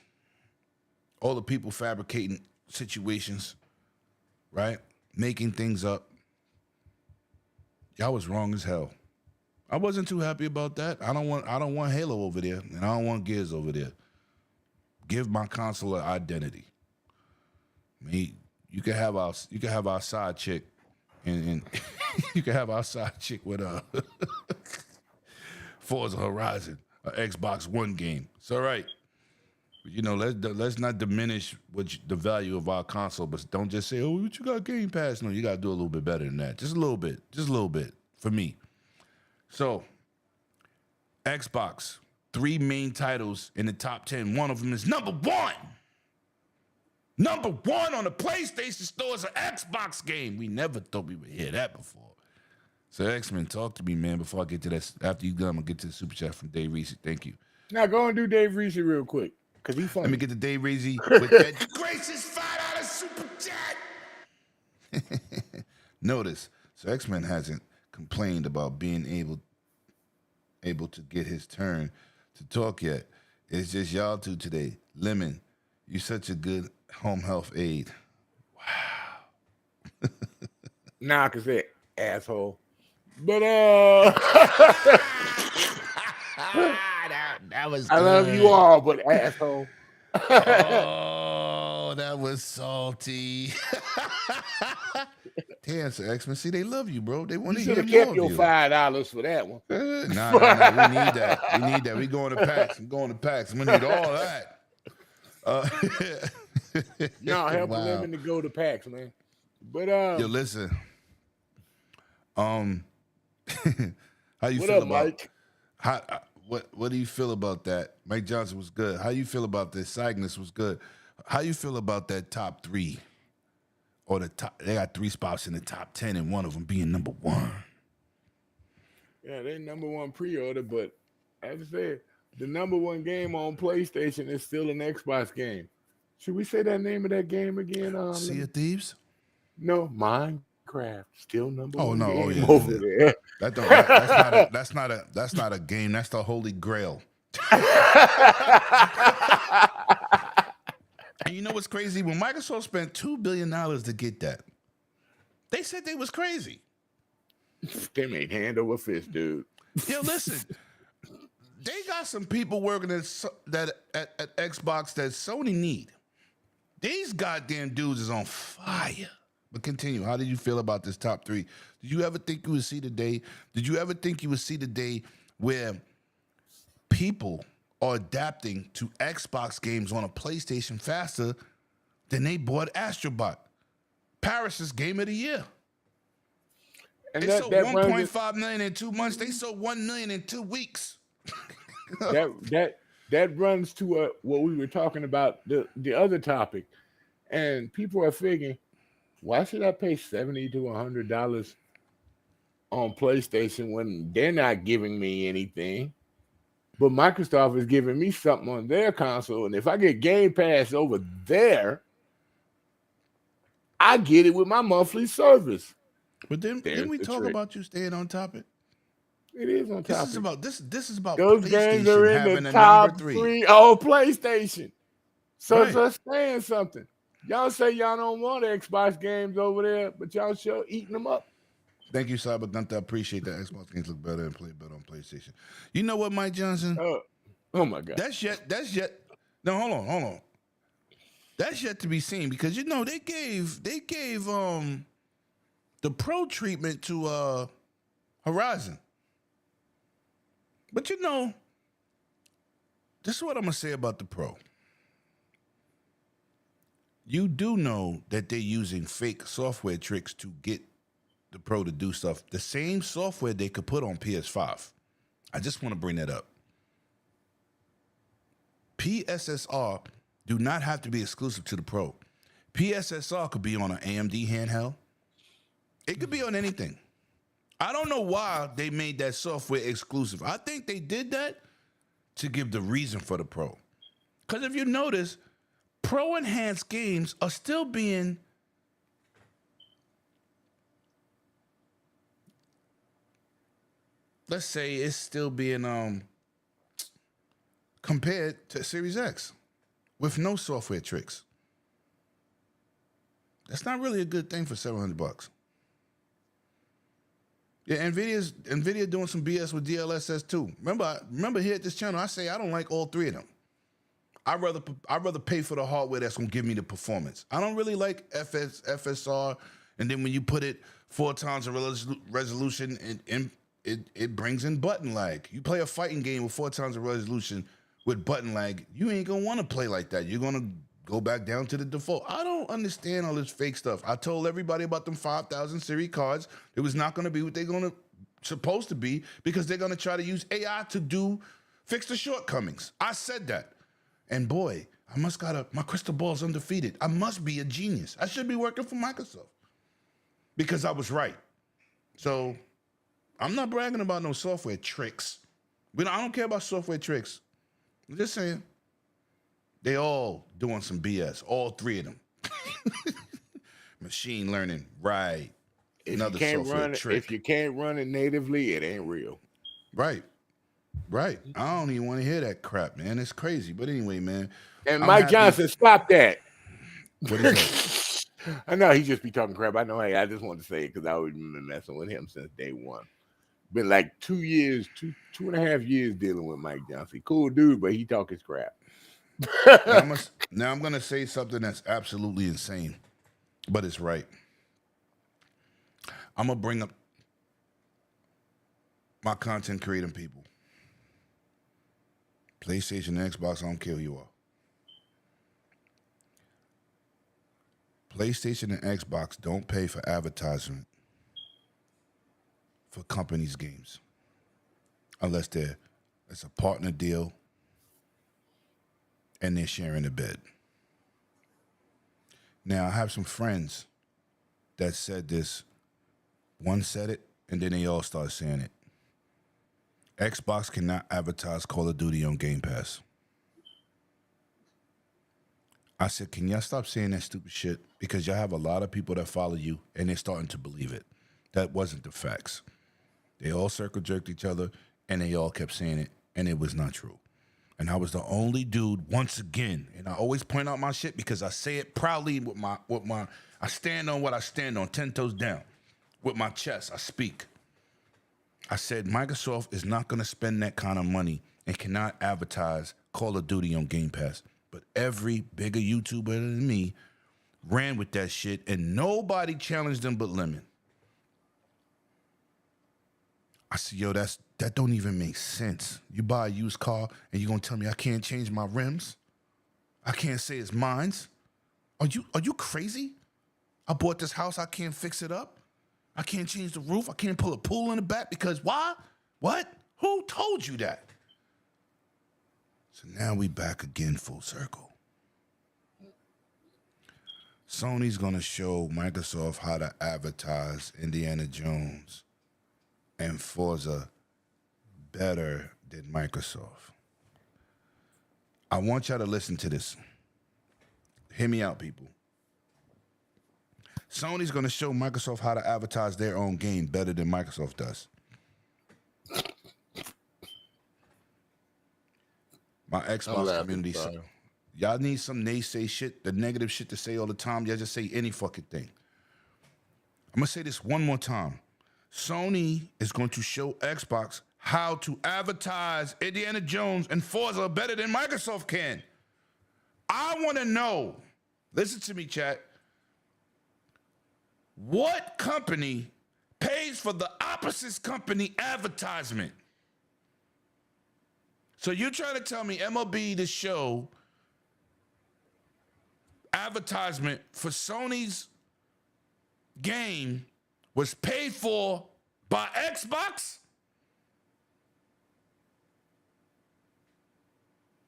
all the people fabricating situations, right? Making things up. Y'all was wrong as hell. I wasn't too happy about that. I don't want Halo over there, and I don't want Gears over there. Give my console an identity. You can have our side chick, and you can have our side chick with Forza Horizon, an Xbox One game. It's all right. Let's not diminish the value of our console, but don't just say, "Oh, you got Game Pass." No, you got to do a little bit better than that. Just a little bit for me. So, Xbox, 3 main titles in the top 10. One of them is number 1. Number 1 on the PlayStation Store is an Xbox game. We never thought we would hear that before. So, X-Men, talk to me, man, before I get to that. After you done, I'm going to get to the super chat from Dave Reese. Thank you.
Now, go and do Dave Reese real quick, because he's funny.
Let me get the Dave Reese with that gracious $5 super chat. Notice, so X-Men hasn't complained about being able to get his turn to talk yet. It's just y'all two today. Lemon, you such a good home health aide. Wow.
Nah, I can say asshole. But
that was good.
I love you all, but asshole.
Oh, Oh, that was salty. Damn, Sir X-Men. See, they love you, bro. They want
You
to
should
hear
have
more
kept
of
your
you.
$5 for that one.
Nah. We need that. We need that. We going to PAX. I'm going to PAX. I'm gonna need all that.
Y'all help
Wow.
Lemon to go to PAX, man. But
Yo, listen. How you
what
feel
up,
about
Mike?
what do you feel about that? Mike Johnson was good. How you feel about this? Cygnus was good. How you feel about that top 3? Or the top? They got 3 spots in the top 10, and one of them being number 1.
Yeah, they number 1 pre-order, but as I said, the number 1 game on PlayStation is still an Xbox game. Should we say that name of that game again?
Sea of Thieves?
No, Minecraft still number 1
No.
game
Oh yeah.
over there.
That's not a game. That's the Holy Grail. And you know what's crazy? When Microsoft spent $2 billion to get that, they said they was crazy.
They made hand over fist, dude.
Yo, listen. They got some people working at Xbox that Sony need. These goddamn dudes is on fire. But continue. How did you feel about this top 3? Did you ever think you would see the day? Did you ever think you would see the day where people are adapting to Xbox games on a PlayStation faster than they bought Astrobot? Paris' Game of the Year.
And
They sold 1.5 million in 2 months. They sold 1 million in 2 weeks.
that runs to what we were talking about, the other topic. And people are figuring, why should I pay $70 to $100 on PlayStation when they're not giving me anything? But Microsoft is giving me something on their console. And if I get Game Pass over there, I get it with my monthly service.
But didn't we talk about you staying on topic?
It is on topic.
This is about
those
PlayStation
games are in
having
the
a
top
number 3.
3 on PlayStation. So
Right.
it's saying something. Y'all say y'all don't want Xbox games over there, but y'all sure eating them up.
Thank you, Cyber Gunther. I appreciate that. Xbox games look better and play better on PlayStation. You know what, Mike Johnson?
Oh my God.
That's yet. No, hold on. That's yet to be seen because you know they gave the pro treatment to Horizon. But you know, this is what I'm gonna say about the pro. You do know that they're using fake software tricks to get the pro to do stuff. The same software they could put on PS5. I just want to bring that up. PSSR do not have to be exclusive to the pro. PSSR could be on an AMD handheld. It could be on anything. I don't know why they made that software exclusive. I think they did that to give the reason for the pro. Because if you notice, pro enhanced games are still being let's say it's still being compared to Series X with no software tricks. That's not really a good thing for $700. Yeah, Nvidia doing some BS with DLSS too. Remember here at this channel, I say I don't like all 3 of them. I'd rather pay for the hardware that's gonna give me the performance. I don't really like FSR, and then when you put it 4 times the resolution, it brings in button lag. You play a fighting game with 4 times the resolution with button lag, you ain't gonna want to play like that. You're gonna go back down to the default. I don't understand all this fake stuff. I told everybody about them 5,000 series cards. It was not gonna be what they're supposed to be because they're gonna try to use AI to fix the shortcomings. I said that. And boy, my crystal ball's undefeated. I must be a genius. I should be working for Microsoft because I was right. So I'm not bragging about no software tricks. I don't care about software tricks. I'm just saying they all doing some BS, all 3 of them. Machine learning, right. Another software trick.
If you can't run it natively, it ain't real.
Right. I don't even want to hear that crap, man. It's crazy. But anyway, man.
And Mike Johnson, stop that.
What is that?
I know he just be talking crap. I know. Hey, I just wanted to say it because I always been messing with him since day one. Been like 2 years, two and a half years dealing with Mike Johnson. Cool dude, but he talk his crap.
Now I'm gonna say something that's absolutely insane, but it's right. I'm gonna bring up my content creating people. PlayStation and Xbox, I don't care who you are. PlayStation and Xbox don't pay for advertisement for companies' games unless it's a partner deal and they're sharing a bed. Now, I have some friends that said this. One said it, and then they all started saying it. Xbox cannot advertise Call of Duty on Game Pass. I said, can y'all stop saying that stupid shit? Because y'all have a lot of people that follow you, and they're starting to believe it. That wasn't the facts. They all circle jerked each other, and they all kept saying it, and it was not true. And I was the only dude, once again, and I always point out my shit because I say it proudly with my I stand on what I stand on, 10 toes down. With my chest, I speak. I said Microsoft is not going to spend that kind of money and cannot advertise Call of Duty on Game Pass. But every bigger YouTuber than me ran with that shit, and nobody challenged them but Lemon. I said, yo, that don't even make sense. You buy a used car, and you're going to tell me I can't change my rims? I can't say it's mine? Are you crazy? I bought this house, I can't fix it up? I can't change the roof? I can't pull a pool in the back because why? What? Who told you that? So now we back again full circle. Sony's going to show Microsoft how to advertise Indiana Jones and Forza better than Microsoft. I want y'all to listen to this. Hear me out, people. Sony's going to show Microsoft how to advertise their own game better than Microsoft does. My Xbox community. Y'all need some naysay shit, the negative shit to say all the time. Y'all just say any fucking thing. I'm going to say this one more time. Sony is going to show Xbox how to advertise Indiana Jones and Forza better than Microsoft can. I want to know, listen to me, chat, what company pays for the opposite company advertisement? So you're trying to tell me MLB to show advertisement for Sony's game was paid for by Xbox?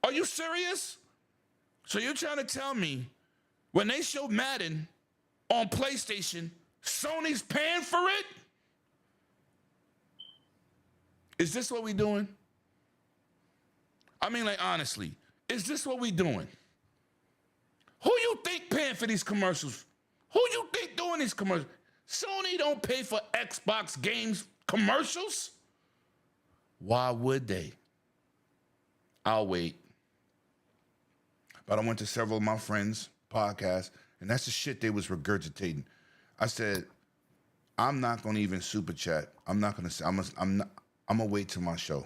Are you serious? So you're trying to tell me when they show Madden on PlayStation, Sony's paying for it? Is this what we doing? I mean, like, honestly, is this what we doing? Who you think paying for these commercials? Who you think doing these commercials? Sony don't pay for Xbox games commercials? Why would they? I'll wait. But I went to several of my friends' podcasts, and that's the shit they was regurgitating. I said, I'm not going to even super chat. I'm not going to say, I'm going to wait till my show.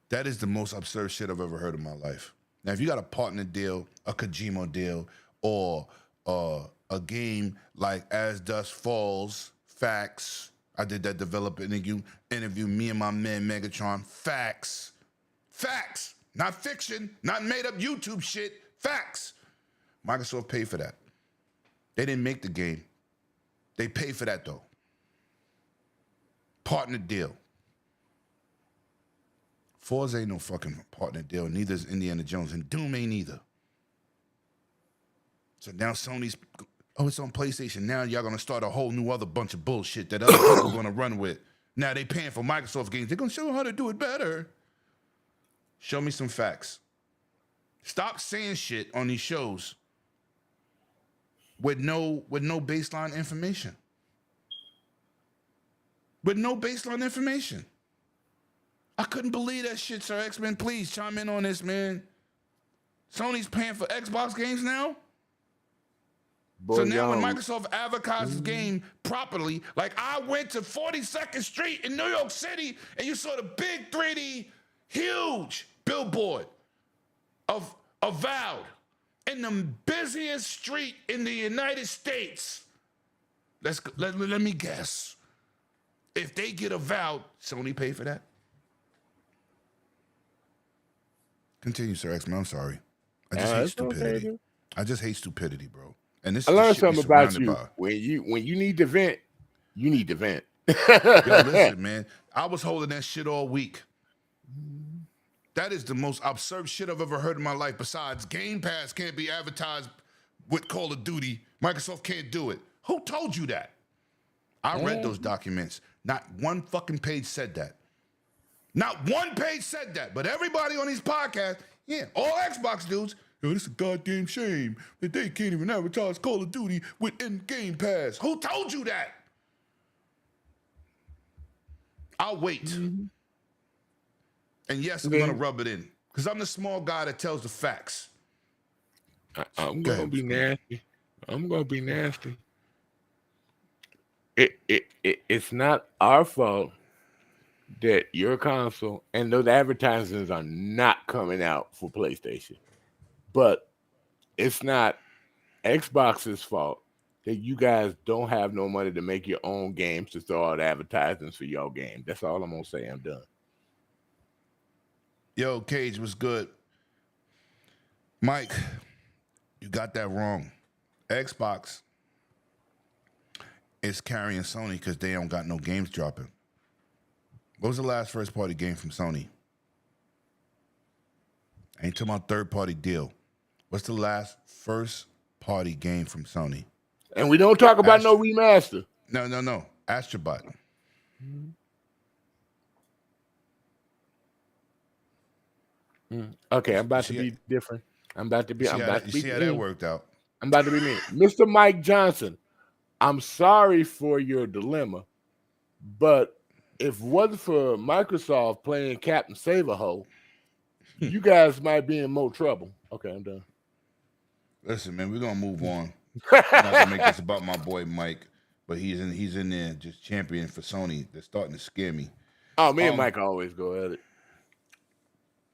That is the most absurd shit I've ever heard in my life. Now, if you got a partner deal, a Kojima deal, or a game like As Dusk Falls, facts. I did that developer interview, me and my man Megatron, facts. Facts. Not fiction, not made up YouTube shit, facts. Microsoft paid for that. They didn't make the game. They paid for that, though. Partner deal. Forza ain't no fucking partner deal. Neither is Indiana Jones. And Doom ain't either. So now Sony's, it's on PlayStation. Now y'all going to start a whole new other bunch of bullshit that other people are going to run with. Now they paying for Microsoft games. They're going to show how to do it better. Show me some facts. Stop saying shit on these shows with no baseline information. With no baseline information. I couldn't believe that shit, Sir X-Men. Please chime in on this, man. Sony's paying for Xbox games now? Boy, so now when Microsoft advertises game properly, like I went to 42nd Street in New York City and you saw the big 3D, huge billboard. of Avowed in the busiest street in the United States. Let me guess. If they get Avowed, Sony pay for that? Continue, Sir X-Men. I'm sorry. I just hate stupidity.
Okay.
I just hate stupidity, bro. And this
I
is the
learned
shit we
something about
surrounded
you.
by.
When you need to vent, you need to vent.
Yo, listen, man. I was holding that shit all week. That is the most absurd shit I've ever heard in my life. Besides, Game Pass can't be advertised with Call of Duty. Microsoft can't do it. Who told you that? I read those documents. Not one fucking page said that. Not one page said that. But everybody on these podcasts, yeah, all Xbox dudes, yo, this is a goddamn shame that they can't even advertise Call of Duty within Game Pass. Who told you that? I'll wait.
Mm-hmm.
And yes, I'm going to rub it in. Because I'm the small guy that tells the facts.
I'm going to be nasty. I'm going to be nasty. It's not our fault that your console and those advertisements are not coming out for PlayStation. But it's not Xbox's fault that you guys don't have no money to make your own games to throw out advertisements for your game. That's all I'm going to say. I'm done.
Yo, Cage was good. Mike, you got that wrong. Xbox is carrying Sony because they don't got no games dropping. What was the last first-party game from Sony? I ain't talking about third-party deal. What's the last first-party game from Sony?
And we don't talk about no remaster.
No. Astrobot.
Okay, I'm about to be different. I'm about to be.
See how that worked out.
I'm about to be mean. Mr. Mike Johnson, I'm sorry for your dilemma, but if it wasn't for Microsoft playing Captain Save-A-Ho, you guys might be in more trouble. Okay, I'm done.
Listen, man, we're gonna move on. I'm not gonna make this about my boy Mike, but he's in there just championing for Sony. They're starting to scare me.
Oh, me and Mike always go at it.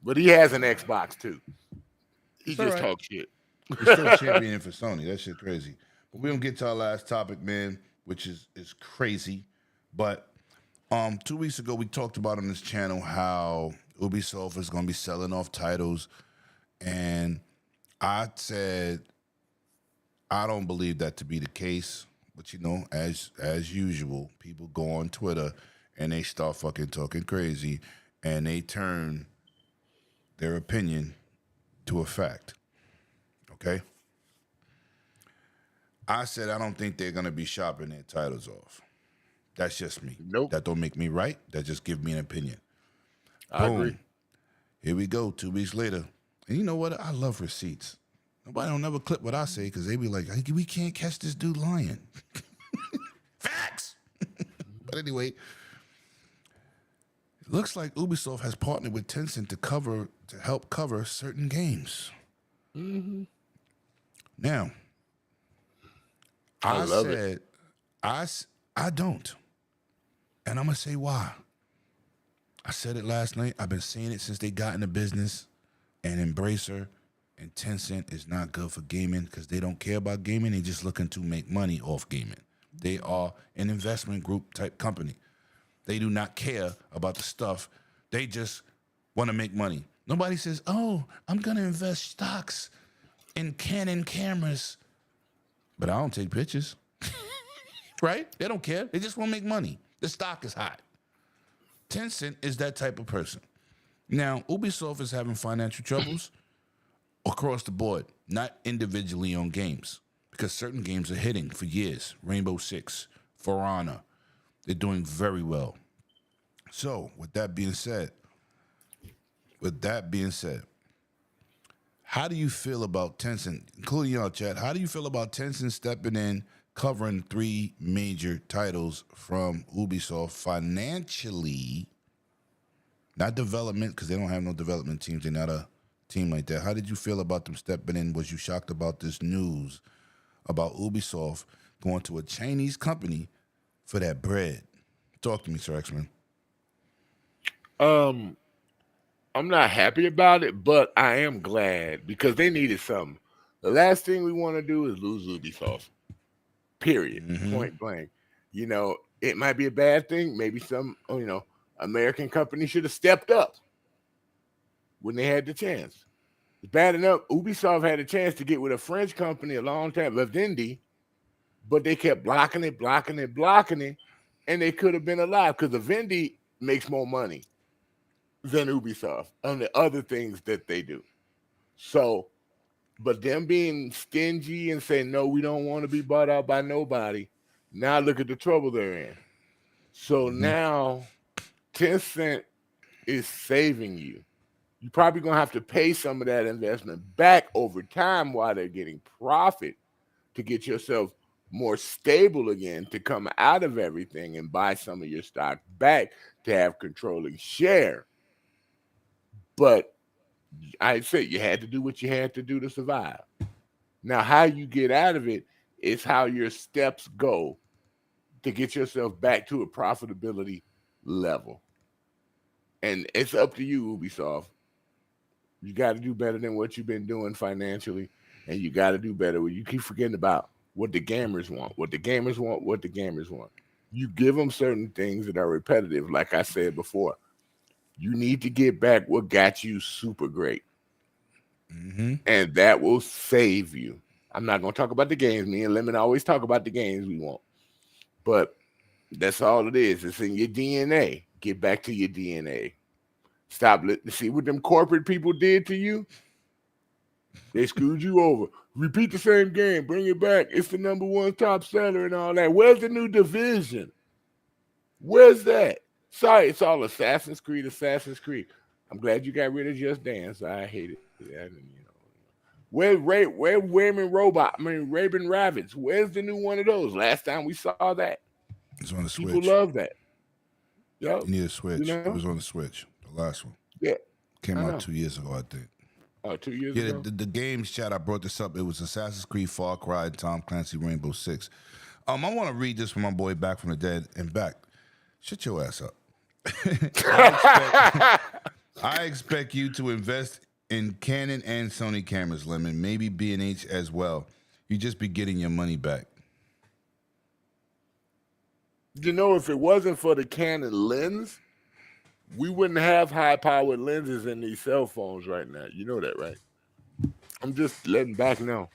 But he has an Xbox too. He just talks shit.
He's still championing for Sony. That shit crazy. But we don't get to our last topic, man, which is crazy. But 2 weeks ago, we talked about on this channel how Ubisoft is going to be selling off titles. And I said, I don't believe that to be the case. But, you know, as usual, people go on Twitter and they start fucking talking crazy. And they turn their opinion to a fact. Okay? I said I don't think they're going to be shopping their titles off. That's just me.
Nope.
That don't make me right. That just give me an opinion.
I agree.
Here we go, 2 weeks later. And you know what? I love receipts. Nobody don't ever clip what I say because they be like, hey, we can't catch this dude lying. Facts! But anyway, it looks like Ubisoft has partnered with Tencent to help cover certain games.
Mm-hmm.
Now, I said, I don't. And I'm going to say why. I said it last night. I've been saying it since they got into business. And Embracer and Tencent is not good for gaming because they don't care about gaming. They're just looking to make money off gaming. They are an investment group type company. They do not care about the stuff. They just want to make money. Nobody says, oh, I'm going to invest stocks in Canon cameras. But I don't take pictures. Right? They don't care. They just want to make money. The stock is hot. Tencent is that type of person. Now, Ubisoft is having financial troubles across the board, not individually on games, because certain games are hitting for years. Rainbow Six, For Honor, they're doing very well. So, with that being said, how do you feel about Tencent, including y'all chat, how do you feel about Tencent stepping in, covering 3 major titles from Ubisoft financially, not development, because they don't have no development teams. They're not a team like that. How did you feel about them stepping in? Was you shocked about this news about Ubisoft going to a Chinese company for that bread? Talk to me, Sir X-Men.
I'm not happy about it, but I am glad because they needed something. The last thing we want to do is lose Ubisoft. Period.
Mm-hmm.
Point blank. It might be a bad thing. Maybe some, American company should have stepped up when they had the chance. It's bad enough. Ubisoft had a chance to get with a French company a long time, Vivendi, but they kept blocking it, and they could have been alive because Vivendi makes more money than Ubisoft on the other things that they do. So, but them being stingy and saying, no, we don't want to be bought out by nobody. Now look at the trouble they're in. So
Mm-hmm.
now Tencent is saving you. You're probably going to have to pay some of that investment back over time while they're getting profit to get yourself more stable again, to come out of everything and buy some of your stock back to have controlling share. But I said you had to do what you had to do to survive. Now, how you get out of it is how your steps go to get yourself back to a profitability level. And it's up to you, Ubisoft. You got to do better than what you've been doing financially, and you got to do better. You keep forgetting about what the gamers want, what the gamers want, what the gamers want. You give them certain things that are repetitive, like I said before. You need to get back what got you super great.
Mm-hmm.
And that will save you. I'm not going to talk about the games. Me and Lemon always talk about the games we want. But that's all it is. It's in your DNA. Get back to your DNA. Stop. See what them corporate people did to you? They screwed you over. Repeat the same game. Bring it back. It's the number one top seller and all that. Where's the new Division? Where's that? Sorry, it's all Assassin's Creed. I'm glad you got rid of Just Dance. I hated that. Where's Raven Ravens? Where's the new one of those? Last time we saw that.
It's on the Switch.
People love that. Yep.
You need a Switch.
You know?
It was on the Switch. The last one.
Yeah.
Came out 2 years ago, I think.
Oh, 2 years
Yeah,
ago?
the games chat, I brought this up. It was Assassin's Creed, Far Cry, Tom Clancy, Rainbow Six. I want to read this from my boy Back from the Dead and Back. Shut your ass up. I expect you to invest in Canon and Sony cameras, Lemon. Maybe B&H as well. You just be getting your money back.
If it wasn't for the Canon lens, we wouldn't have high-powered lenses in these cell phones right now. You know that, right? I'm just letting Back know.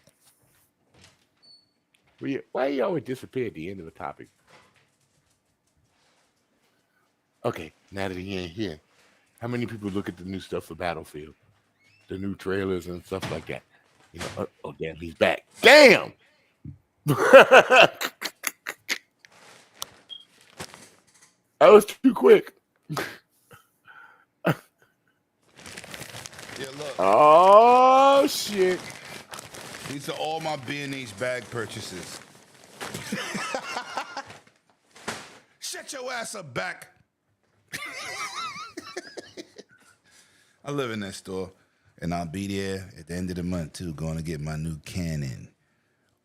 Why you always disappear at the end of a topic? Okay, now that he ain't here, how many people look at the new stuff for Battlefield? The new trailers and stuff like that. Oh damn, he's back. Damn! That was too quick.
Yeah, look.
Oh shit.
These are all my B&H bag purchases. Shut your ass up, Back. I live in that store, and I'll be there at the end of the month, too, going to get my new Canon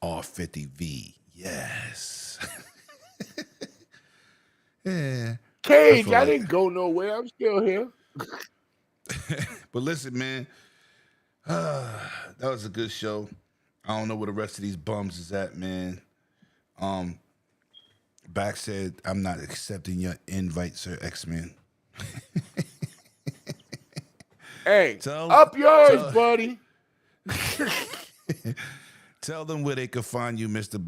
R50V. Yes. Yeah.
Cage, I didn't go nowhere. I'm still here.
But listen, man, that was a good show. I don't know where the rest of these bums is at, man. Back said, I'm not accepting your invite, Sir X-Men.
Hey, up yours, buddy.
Tell them where they can find you, Mr.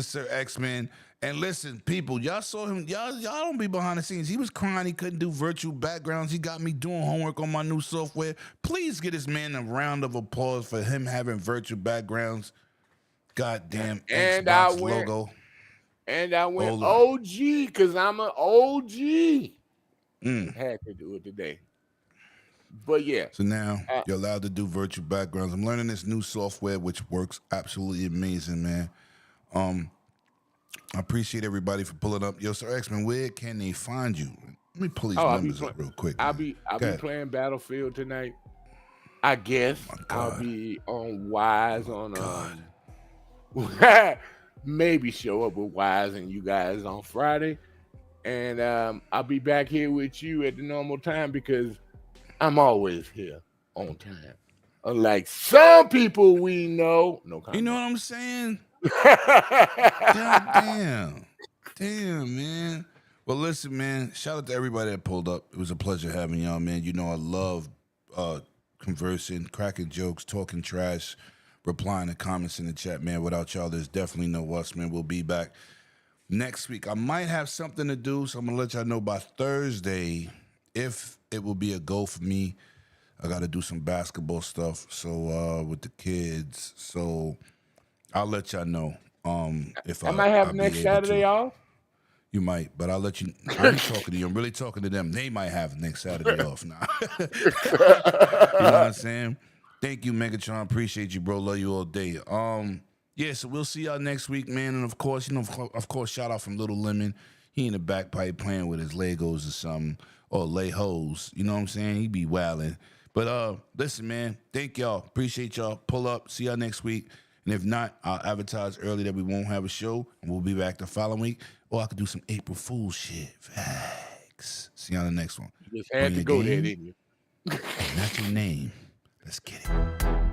Sir X-Men. And listen, people, y'all saw him. Y'all don't be behind the scenes. He was crying he couldn't do virtual backgrounds. He got me doing homework on my new software. Please get this man a round of applause for him having virtual backgrounds. Goddamn Xbox logo.
And I went OG because I'm an OG. Had to do it today. But yeah.
So now you're allowed to do virtual backgrounds. I'm learning this new software which works absolutely amazing, man. I appreciate everybody for pulling up. Yo, Sir X-Men, where can they find you? Let me pull these numbers up real quick.
I'll be playing Battlefield tonight. I guess I'll be on Wise on maybe show up with Wise and you guys on Friday. And I'll be back here with you at the normal time because I'm always here on time. Unlike some people we know. No comment.
You know what I'm saying? God damn. Damn, man. Well, listen, man. Shout out to everybody that pulled up. It was a pleasure having y'all, man. You know I love conversing, cracking jokes, talking trash, replying to comments in the chat, man. Without y'all, there's definitely no us, man. We'll be back next week. I might have something to do, so I'm going to let y'all know by Thursday if it will be a go for me. I got to do some basketball stuff with the kids. So I'll let y'all know if
I might have next Saturday off.
You might, but I'll let you. I ain't talking to you. I'm really talking to them. They might have next Saturday off now. You know what I'm saying? Thank you, Megatron. Appreciate you, bro. Love you all day. Yeah, so we'll see y'all next week, man. And of course, shout out from Little Lemon. He in the back pipe playing with his Legos or something, or Legos. You know what I'm saying? He be wilding. But listen, man. Thank y'all. Appreciate y'all. Pull up. See y'all next week. And if not, I'll advertise early that we won't have a show, and we'll be back the following week. Or I could do some April Fool's shit. Facts. See you on the next one.
You just had to go there, didn't you?
Not your name. Let's get it.